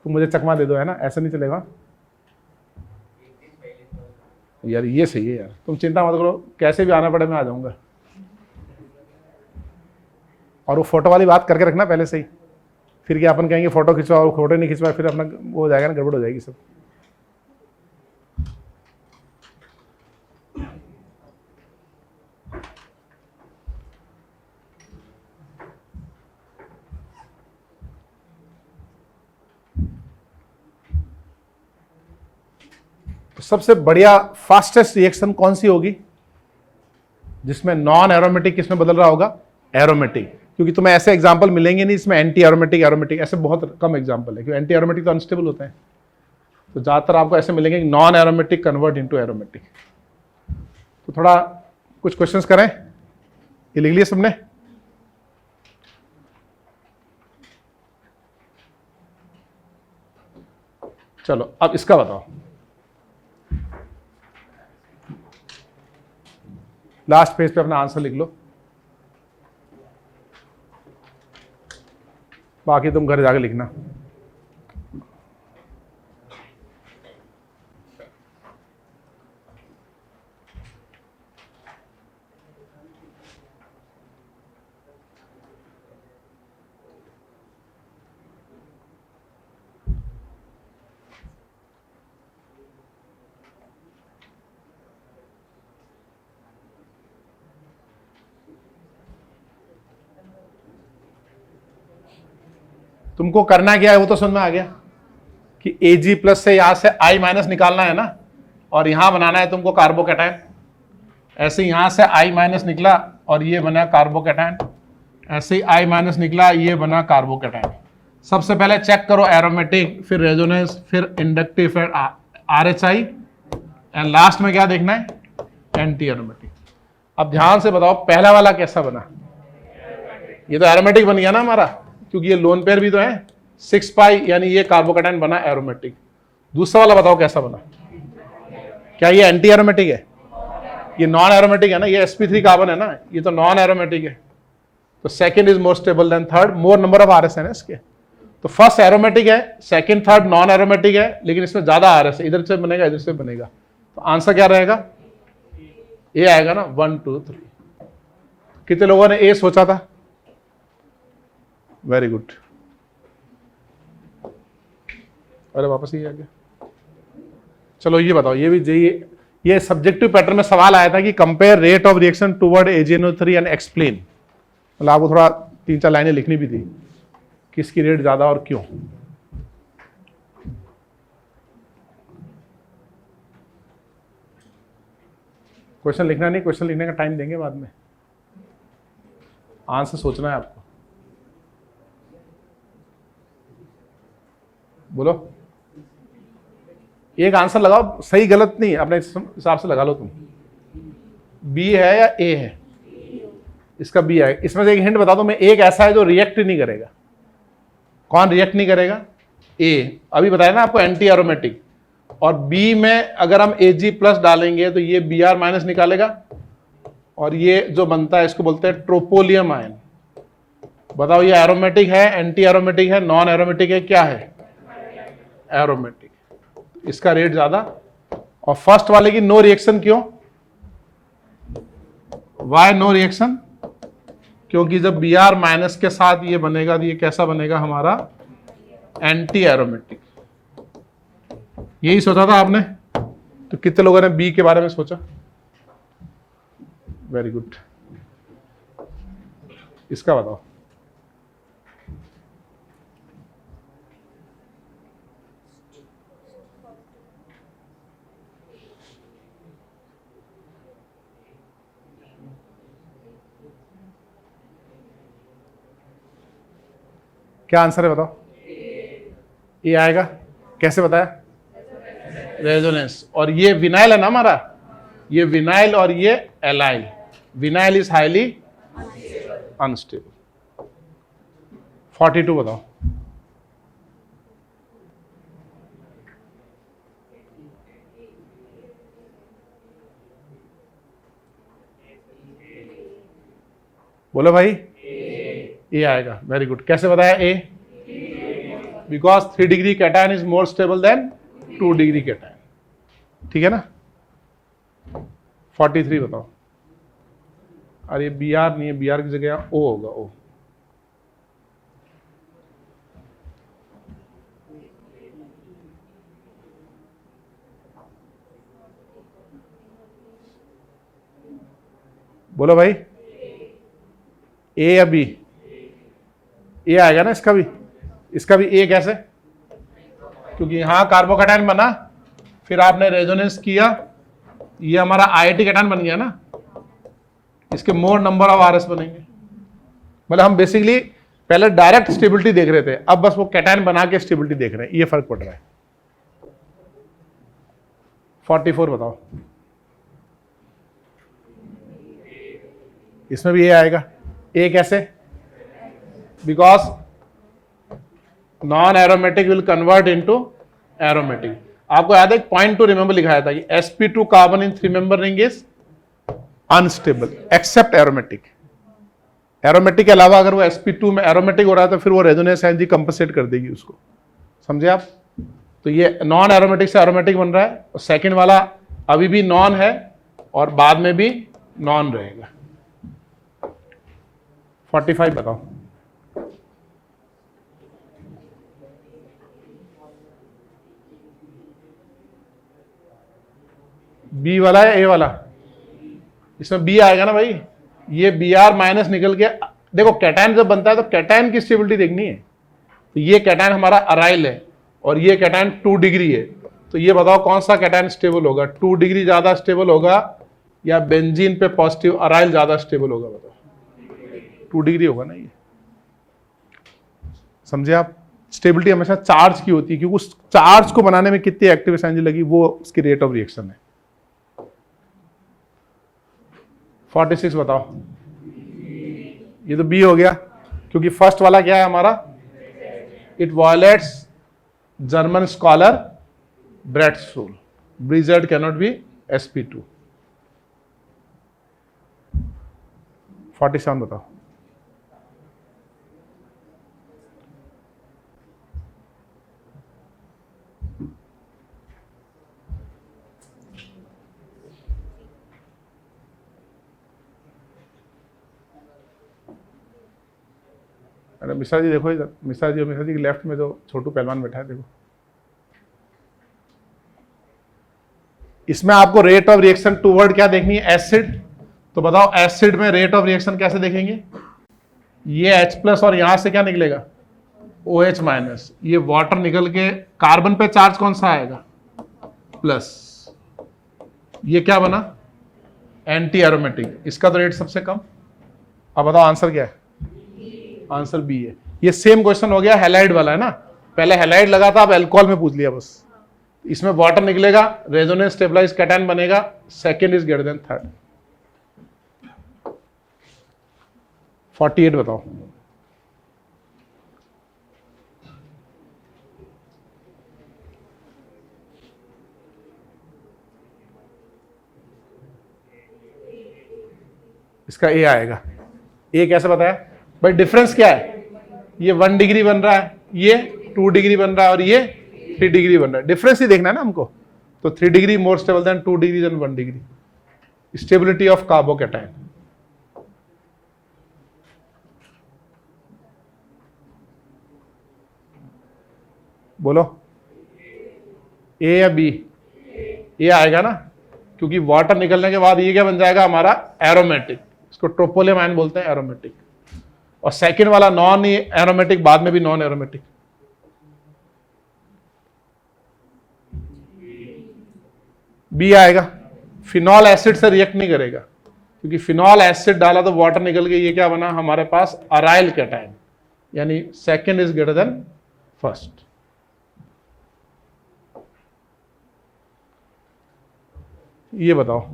तुम मुझे चकमा दे दो, है ना, ऐसा नहीं चलेगा यार। ये सही है यार, तुम चिंता मत करो, कैसे भी आना पड़े मैं आ जाऊँगा। और वो फोटो वाली बात करके रखना पहले से ही, फिर क्या अपन कहेंगे फ़ोटो खिंचवाओ, फोटो नहीं खिंचवाए, फिर अपना वो हो जाएगा ना, गड़बड़ हो जाएगी सब। तो सबसे बढ़िया फास्टेस्ट रिएक्शन कौन सी होगी, जिसमें नॉन एरोमेटिक किसमें बदल रहा होगा, एरोमेटिक। क्योंकि तुम्हें ऐसे एग्जांपल मिलेंगे नहीं इसमें एंटी एरोमेटिक, एरोमेटिक ऐसे बहुत कम एग्जांपल है, क्योंकि एंटी एरोमेटिक तो अनस्टेबल होते हैं। तो ज़्यादातर आपको ऐसे मिलेंगे non aromatic convert into aromatic. तो थोड़ा कुछ क्वेश्चंस करें, ये लिख लिया सबने? चलो अब इसका बताओ, लास्ट पेज पे अपना आंसर लिख लो, बाकी तुम घर जाके लिखना। तुमको करना क्या है वो तो समझ में आ गया कि Ag प्लस से यहां से I माइनस निकालना है ना, और यहां बनाना है तुमको कार्बोकेटाइन। ऐसे यहां से I माइनस निकला और ये बना कार्बोकैटायन, ऐसे ही I माइनस निकला, ये बना कार्बोकैटायन। सबसे पहले चेक करो एरोमेटिक, फिर रेजोनेंस, फिर इंडक्टिव, फिर RHI, एंड लास्ट में क्या देखना है, एंटी एरोमेटिक। अब ध्यान से बताओ पहला वाला कैसा बना, ये तो एरोमेटिक बन गया ना हमारा, क्योंकि ये लोन पेयर भी तो है 6 पाई, यानी ये कार्बोकैटायन बना एरोमेटिक। दूसरा वाला बताओ कैसा बना, क्या ये एंटी एरोमेटिक है, ये नॉन एरोमेटिक है ना, ये sp3 कार्बन है ना, ये तो नॉन एरोमेटिक है। तो second is more stable then third, more number of RS है ना इसके। तो फर्स्ट एरोमेटिक है, सेकंड थर्ड नॉन एरोमेटिक है, लेकिन इसमें ज्यादा RS है, इधर से बनेगा इधर से बनेगा। तो आंसर क्या रहेगा, ए आएगा ना, 1 2 3। कितने लोगों ने ए सोचा था, वेरी गुड। अरे वापस ही आ गया। चलो ये बताओ, ये भी ये सब्जेक्टिव पैटर्न में सवाल आया था कि compare rate of reaction toward AgNO3 and explain. मतलब आपको थोड़ा 3-4 लाइनें लिखनी भी थी, किसकी रेट ज्यादा और क्यों। क्वेश्चन लिखना नहीं, क्वेश्चन लिखने का टाइम देंगे बाद में, आंसर सोचना है आपको। बोलो, एक आंसर लगाओ, सही गलत नहीं, अपने हिसाब से लगा लो तुम। बी है या ए है, इसका बी है। इसमें से एक हिंट बता दो मैं, एक ऐसा है जो रिएक्ट नहीं करेगा। कौन रिएक्ट नहीं करेगा, ए, अभी बताया ना आपको, एंटी एरोमेटिक। और बी में अगर हम Ag+ डालेंगे तो ये Br- निकालेगा, और ये जो बनता है इसको बोलते हैं ट्रोपोलियम आयन। बताओ ये एरोमेटिक है, एंटी एरोमेटिक है, नॉन एरोमेटिक है, क्या है, एरोमेटिक। इसका रेट ज्यादा। और फर्स्ट वाले की नो रिएक्शन क्यों, वाई नो रिएक्शन, क्योंकि जब Br- के साथ ये बनेगा तो ये कैसा बनेगा हमारा, एंटी एरोमेटिक। यही सोचा था आपने, तो कितने लोगों ने बी के बारे में सोचा, वेरी गुड। इसका बताओ, क्या आंसर है बताओ, ये आएगा, कैसे बताया, रेजोनेंस। और ये विनाइल है ना हमारा, ये विनाइल और ये allyl. Vinyl is highly unstable. 42 बताओ, बोलो भाई, ए आएगा, वेरी गुड। कैसे बताया ए, because 3 degree cation is more stable than 2 degree cation, ठीक है ना। 43 बताओ, अरे Br नहीं है, Br की जगह O होगा, O। बोलो भाई, ए या बी, ए आएगा ना इसका भी। इसका भी ए कैसे, क्योंकि यहां कार्बोकैटायन बना, फिर आपने रेजोनेंस किया, ये हमारा IIT कैटायन बन गया ना, इसके मोर नंबर ऑफ RS बनेंगे। मतलब हम बेसिकली पहले डायरेक्ट स्टेबिलिटी देख रहे थे, अब बस वो कैटायन बना के स्टेबिलिटी देख रहे हैं, ये फर्क पड़ रहा है। 44 बताओ, इसमें भी ए आएगा। ए कैसे, because non aromatic will convert into aromatic. आपको याद है पॉइंट टू रिमेंबर लिखाया था कि sp2 carbon in 3 member ring is unstable except aromatic. Aromatic के अलावा अगर वो sp2 में एरोमेटिक हो रहा है तो फिर वो रेजोनेंस एनर्जी कंपनसेट कर देगी उसको, समझे आप। तो ये नॉन एरोमेटिक से एरोमेटिक बन रहा है, और सेकंड वाला अभी भी नॉन है और बाद में भी नॉन रहेगा। 45 बताओ, बी वाला है ए वाला, इसमें बी आएगा ना भाई। ये Br- निकल के, देखो कैटायन जब बनता है तो कैटायन की स्टेबिलिटी देखनी है। तो ये कैटायन हमारा अराइल है और ये कैटायन 2 डिग्री है, तो ये बताओ कौन सा कैटायन स्टेबल होगा। 2 डिग्री ज्यादा स्टेबल होगा या बेंजीन पे पॉजिटिव अराइल ज्यादा स्टेबल होगा? बताओ। 2 डिग्री होगा ना ये, समझे आप? स्टेबिलिटी हमेशा चार्ज की होती है, क्योंकि उस चार्ज को बनाने में कितनी एक्टिव एनर्जी लगी वो उसकी रेट ऑफ रिएक्शन है। 46 बताओ। ये तो बी हो गया, क्योंकि फर्स्ट वाला क्या है हमारा? It violates German scholar Bredt's rule, bridgehead cannot be sp2। 47 बताओ। अरे मिश्रा जी देखो इधर, मिश्रा जी के लेफ्ट में जो छोटू पहलवान बैठा है देखो, इसमें आपको रेट ऑफ रिएक्शन टूवर्ड क्या देखनी है? एसिड। तो बताओ एसिड में रेट ऑफ रिएक्शन कैसे देखेंगे? ये H+ और यहां से क्या निकलेगा? OH minus. ये वाटर निकल के कार्बन पे चार्ज कौन सा आएगा? प्लस। ये क्या बना? Anti aromatic. इसका तो रेट सबसे कम। अब बताओ आंसर क्या है? आंसर बी है। ये सेम क्वेश्चन हो गया हैलाइड वाला, है ना? पहले हैलाइड लगा था, अब अल्कोहल में पूछ लिया बस। इसमें वाटर निकलेगा, रेजोनेंस स्टेबलाइज कैटायन बनेगा, second is greater than third. 48 बताओ। इसका ए आएगा। ए कैसे बताया भाई? डिफरेंस क्या है? ये 1 डिग्री बन रहा है, ये 2 डिग्री बन रहा है, और ये 3 डिग्री बन रहा है। डिफरेंस ही देखना है ना हमको। तो 3 degree more stable than 2 degree than 1 degree. Stability of carbocation. बोलो ए या बी? ए आएगा ना, क्योंकि वाटर निकलने के बाद ये क्या बन जाएगा हमारा? एरोमेटिक। इसको ट्रोपोलियम आयन बोलते हैं, एरोमेटिक। और सेकंड वाला नॉन एरोमेटिक, बाद में भी नॉन एरोमेटिक। बी आएगा। फिनॉल एसिड से रिएक्ट नहीं करेगा, क्योंकि फिनॉल एसिड डाला तो वाटर निकल के ये क्या बना हमारे पास? अराइल कैटायन, यानी second is greater than first. ये बताओ।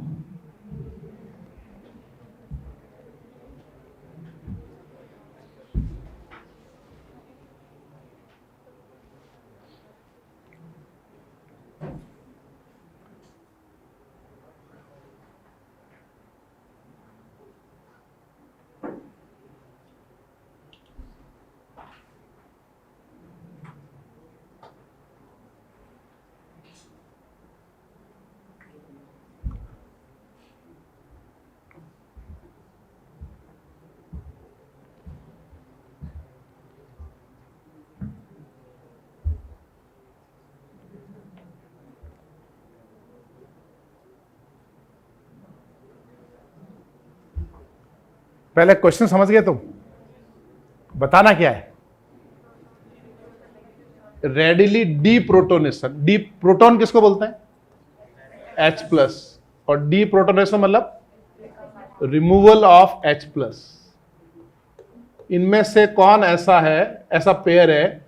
पहले क्वेश्चन समझ गए तुम? बताना क्या है? Readily deprotonation. डी प्रोटॉन किसको बोलते हैं? H+। और डीप्रोटोनेशन मतलब रिमूवल ऑफ H+। इनमें से कौन ऐसा है, ऐसा पेयर है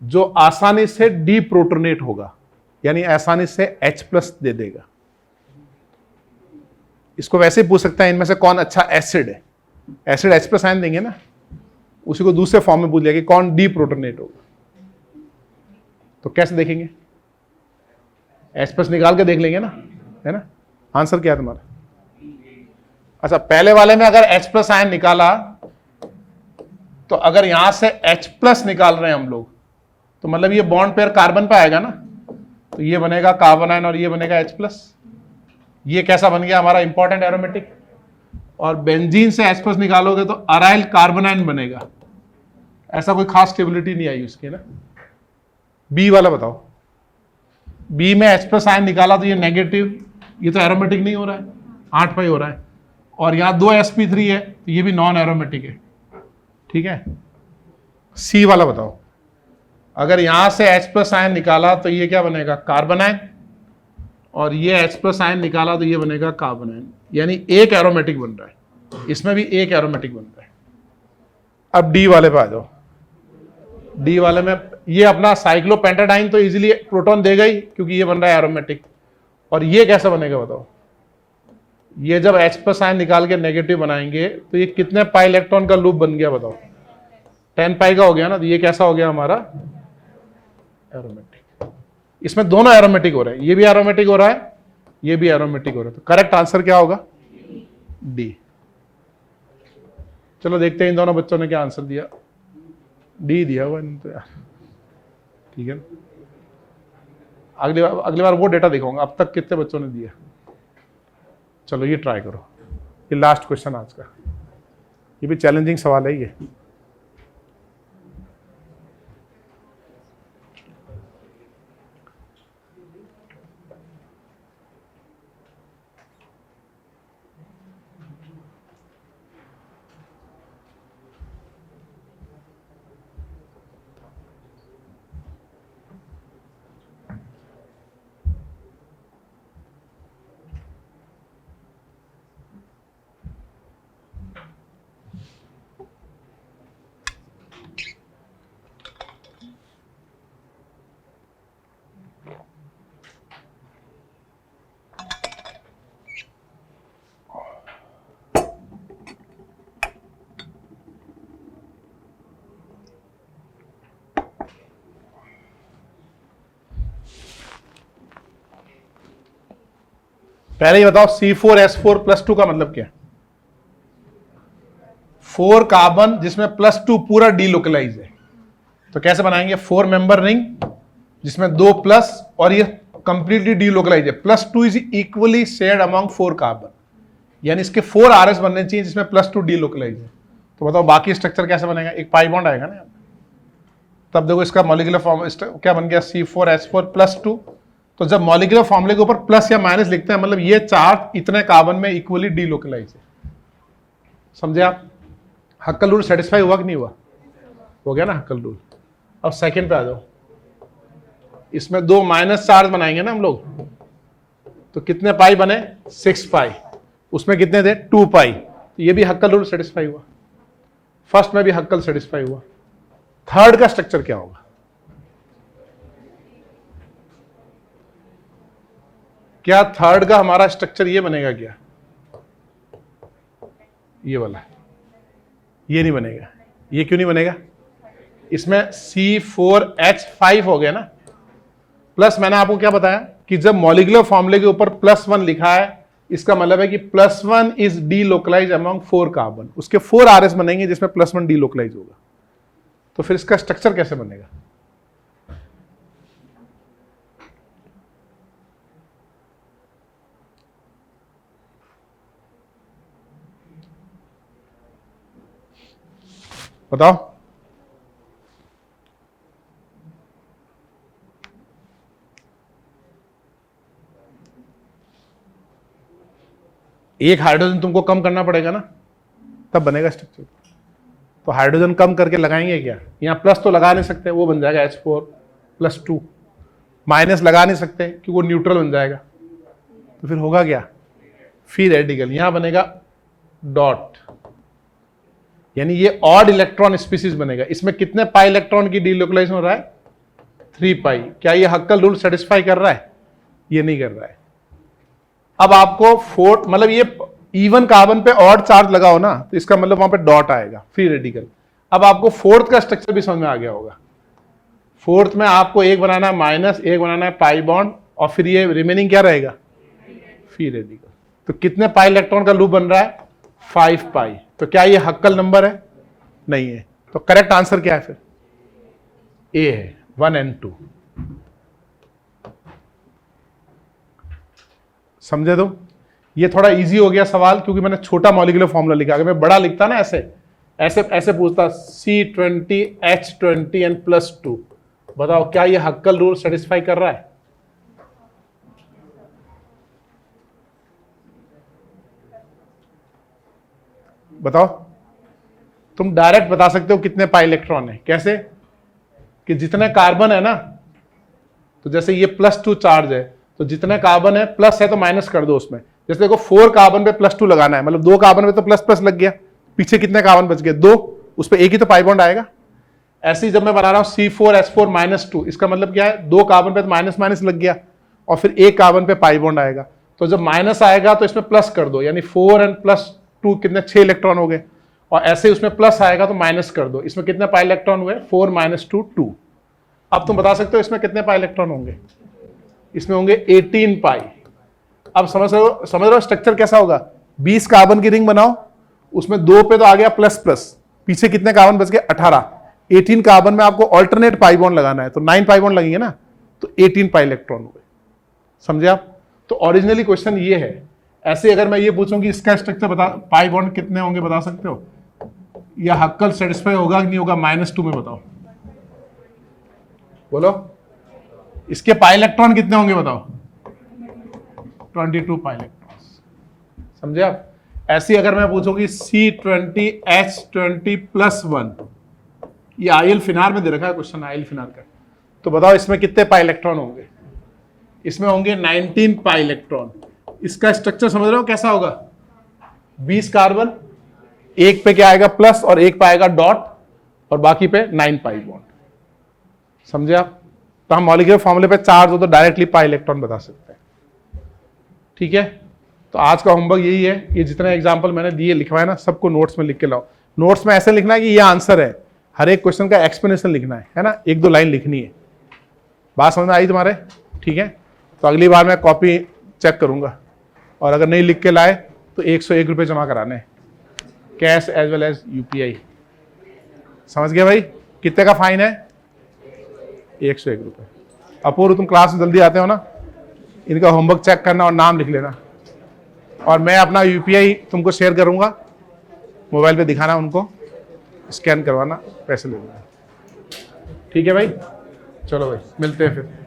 जो आसानी से डीप्रोटोनेट होगा, यानी आसानी से H+ दे देगा? इसको वैसे ही पूछ सकता है, इनमें से कौन अच्छा एसिड है? एसिड H+ आयन देंगे ना, उसी को दूसरे फॉर्म में पूछ लिया कि कौन डीप्रोटोनेट होगा। तो कैसे देखेंगे? H+ निकाल के देख लेंगे ना, है ना? आंसर क्या है तुम्हारा? अच्छा, पहले वाले में अगर H+ आयन निकाला, तो अगर यहां से H+ निकाल रहे हैं हम लोग, तो मतलब ये बॉन्ड पेयर कार्बन पे आएगा ना, तो ये बनेगा कार्बन आयन और ये बनेगा H+। ये कैसा बन गया हमारा? Important aromatic. और बेंजीन से H+ निकालोगे तो अराइल कार्बन आयन बनेगा। ऐसा कोई खास स्टेबिलिटी नहीं आई उसकी ना। बी वाला बताओ। बी में H+ आयन निकाला तो ये नेगेटिव, ये तो एरोमेटिक नहीं हो रहा है, 8 पाई हो रहा है। और यहां 2 sp3 है, तो ये भी नॉन एरोमेटिक है। ठीक है। सी वाला बताओ। अगर यहां से H+ आयन निकाला तो ये क्या बनेगा? Carbon ion. और ये H प्लस आयन निकाला तो ये बनेगा कार्बन आयन, यानी एक एरोमेटिक बन रहा है, इसमें भी एक एरोमेटिक बन रहा है। अब डी वाले पे आ जाओ। डी वाले में ये अपना साइक्लोपेंटाडाइन तो इजीली प्रोटॉन देगा ही क्योंकि ये बन रहा है एरोमेटिक। और ये कैसे बनेगा बताओ? ये जब H प्लस आयन निकाल के नेगेटिव बनाएंगे तो ये कितने पाई इलेक्ट्रॉन का लूप बन गया बताओ? 10 पाई का हो गया ना। तो ये कैसा हो गया हमारा? एरोमेटिक। इसमें दोनों एरोमेटिक हो रहे हैं, ये भी एरोमेटिक हो रहा है, ये भी एरोमेटिक हो रहा है। तो करेक्ट आंसर क्या होगा? डी। चलो देखते हैं इन दोनों बच्चों ने क्या आंसर दिया। डी दिया हुआ तो यार, ठीक है। अगली बार वो डेटा दिखाऊंगा अब तक कितने बच्चों ने दिया। चलो ये ट्राई करो, ये लास्ट क्वेश्चन आज का, ये भी चैलेंजिंग सवाल है ये। पहले ही बताओ C4H4+2 का मतलब क्या है? 4 कार्बन जिसमें +2 पूरा डीलोकलाइज है। तो कैसे बनाएंगे? 4 मेंबर रिंग जिसमें 2 प्लस और ये कंप्लीटली डीलोकलाइज है। +2 is equally shared among 4 carbon, यानी इसके 4 RS बनने चाहिए जिसमें +2 डीलोकलाइज है। तो बताओ बाकी स्ट्रक्चर कैसे बनेगा? एक पाई बॉन्ड आएगा ना। तब देखो इसका मॉलिक्यूलर फॉर्म क्या बन गया? C4H4+2। तो जब मॉलिक्यूलर फॉर्मूले के ऊपर प्लस या माइनस लिखते हैं मतलब ये चार्ज इतने कार्बन में इक्वली डीलोकलाइज है। समझे आप? हक्कल रूल सेटिस्फाई हुआ कि नहीं हुआ? हो गया ना हक्कल रूल। अब सेकंड पे आ जाओ। इसमें 2 माइनस चार्ज बनाएंगे ना हम लोग, तो कितने पाई बने? 6 पाई। उसमें कितने थे? 2 पाई। तो ये भी हक्कल रूल सेटिस्फाई हुआ। फर्स्ट में भी हक्कल सेटिस्फाई हुआ। थर्ड का स्ट्रक्चर क्या होगा? क्या थर्ड का हमारा स्ट्रक्चर ये बनेगा क्या? ये वाला? ये नहीं बनेगा। ये क्यों नहीं बनेगा? इसमें C4H5 हो गया ना। प्लस मैंने आपको क्या बताया कि जब मॉलिक्यूलर फॉर्मूले के ऊपर +1 लिखा है इसका मतलब है कि +1 इज डीलोकलाइज अमंग 4 कार्बन। उसके 4 RS बनेंगे जिसमें +1 डीलोकलाइज होगा। तो फिर इसका स्ट्रक्चर कैसे बनेगा? बताओ। एक हाइड्रोजन तुमको कम करना पड़ेगा ना, तब बनेगा स्ट्रक्चर। तो हाइड्रोजन कम करके लगाएंगे क्या? यहां प्लस तो लगा नहीं सकते, वो बन जाएगा H4+2। माइनस लगा नहीं सकते क्योंकि वो न्यूट्रल बन जाएगा। तो फिर होगा क्या? Free radical. यहां बनेगा डॉट, यानी ये ऑड इलेक्ट्रॉन स्पीसीज बनेगा। इसमें कितने पाई इलेक्ट्रॉन की डीलोकलाइजेशन हो रहा है? 3 पाई। क्या ये हक्कल रूल सेटिस्फाई कर रहा है? ये नहीं कर रहा है। अब आपको 4 मतलब ये इवन कार्बन पे ऑड चार्ज लगाओ ना तो इसका मतलब वहां पे डॉट आएगा, फ्री रेडिकल। अब आपको फोर्थ का स्ट्रक्चर भी समझ में आ गया होगा। फोर्थ में आपको एक बनाना है माइनस, एक बनाना है पाई बॉन्ड और फिर ये रिमेनिंग क्या रहेगा? Free radical. तो कितने पाई इलेक्ट्रॉन का लूप बन रहा है? 5 पाई। तो क्या ये हक्कल नंबर है? नहीं है। तो करेक्ट आंसर क्या है फिर? ए है, 1 and 2। समझे? तो ये थोड़ा इजी हो गया सवाल क्योंकि मैंने छोटा मॉलिक्यूलर फॉर्मूला लिखा। अगर मैं बड़ा लिखता ना ऐसे ऐसे ऐसे पूछता C20H20 and +2, बताओ क्या ये हक्कल रूल सेटिस्फाई कर रहा है? बताओ। तुम डायरेक्ट बता सकते हो कितने पाई इलेक्ट्रॉन है। कैसे? कि जितने कार्बन है ना, तो जैसे ये +2 चार्ज है तो जितने कार्बन है प्लस है तो माइनस कर दो उसमें। जैसे देखो 4 कार्बन पे +2 लगाना है, मतलब 2 कार्बन पे तो प्लस प्लस लग गया, पीछे कितने कार्बन बच गए 2, उस पर एक ही तो पाई बॉन्ड आएगा। ऐसे ही जब मैं बना रहा हूं C4H4 -2, इसका मतलब क्या है 2 कार्बन पे तो माइनस माइनस लग गया और फिर एक कार्बन पे पाई बॉन्ड आएगा। तो जब माइनस आएगा तो इसमें प्लस कर दो, यानी 4 और +2 कितने 6 इलेक्ट्रॉन हो गए, और ऐसे ही उसमें प्लस आएगा तो माइनस कर दो, इसमें कितने पाई इलेक्ट्रॉन हुए 4 - 2 2। अब तुम बता सकते हो इसमें कितने पाई इलेक्ट्रॉन होंगे, इसमें होंगे 18 पाई। अब समझ रहे हो स्ट्रक्चर कैसा होगा, 20 कार्बन की रिंग बनाओ, उसमें 2 पे तो आ गया प्लस प्लस, पीछे कितने कार्बन बच गए 18, 18 कार्बन में आपको ऑल्टरनेट पाई बॉन्ड लगाना है, तो 9 पाई बॉन्ड लगेंगे ना, तो 18 पाई इलेक्ट्रॉन हुए। समझे आप? तो ओरिजिनली क्वेश्चन ये है। ऐसे अगर मैं ये पूछूं कि इसका स्ट्रक्चर बता, पाई बॉन्ड कितने होंगे बता सकते हो, या हक्कल सेटिस्फाई होगा कि नहीं होगा, -2 में बताओ, बोलो। इसके पाई इलेक्ट्रॉन कितने होंगे बताओ, 22 पाई इलेक्ट्रॉन। समझे आप? ऐसी अगर मैं पूछूं कि C20H20+1, ये आईएल फिनार में दे रखा है क्वेश्चन, आईएल फिनार का, तो बताओ इसमें कितने पाई इलेक्ट्रॉन होंगे, इसमें होंगे 19 पाई इलेक्ट्रॉन। इसका स्ट्रक्चर समझ रहे हो कैसा होगा, 20 कार्बन, एक पे क्या आएगा प्लस और एक पे आएगा डॉट, और बाकी पे 9 पाई बॉन्ड। समझे आप? तो हम मॉलिक्यूलर फॉर्मूले पे चार्ज हो तो डायरेक्टली पाई इलेक्ट्रॉन बता सकते हैं। ठीक है, तो आज का होमवर्क यही है, ये जितने एग्जाम्पल मैंने दिए लिखवाए ना, सबको नोट्स में लिख के लाओ। नोट्स में ऐसे लिखना है कि ये आंसर है, हर एक क्वेश्चन का एक्सप्लेनेशन लिखना है ना, 1-2 लाइन लिखनी है। बात समझ में आई तुम्हारे? ठीक है, तो अगली बार मैं कॉपी चेक करूंगा, और अगर नहीं लिख के लाए तो 101 रुपये जमा कराने, cash as well as UPI। समझ गए भाई? कितने का फाइन है? 101 रुपये। अपूर्व, तुम क्लास में जल्दी आते हो ना, इनका होमवर्क चेक करना और नाम लिख लेना, और मैं अपना UPI तुमको शेयर करूंगा, मोबाइल पे दिखाना, उनको स्कैन करवाना, पैसे ले लेना। ठीक है भाई, चलो भाई मिलते हैं फिर।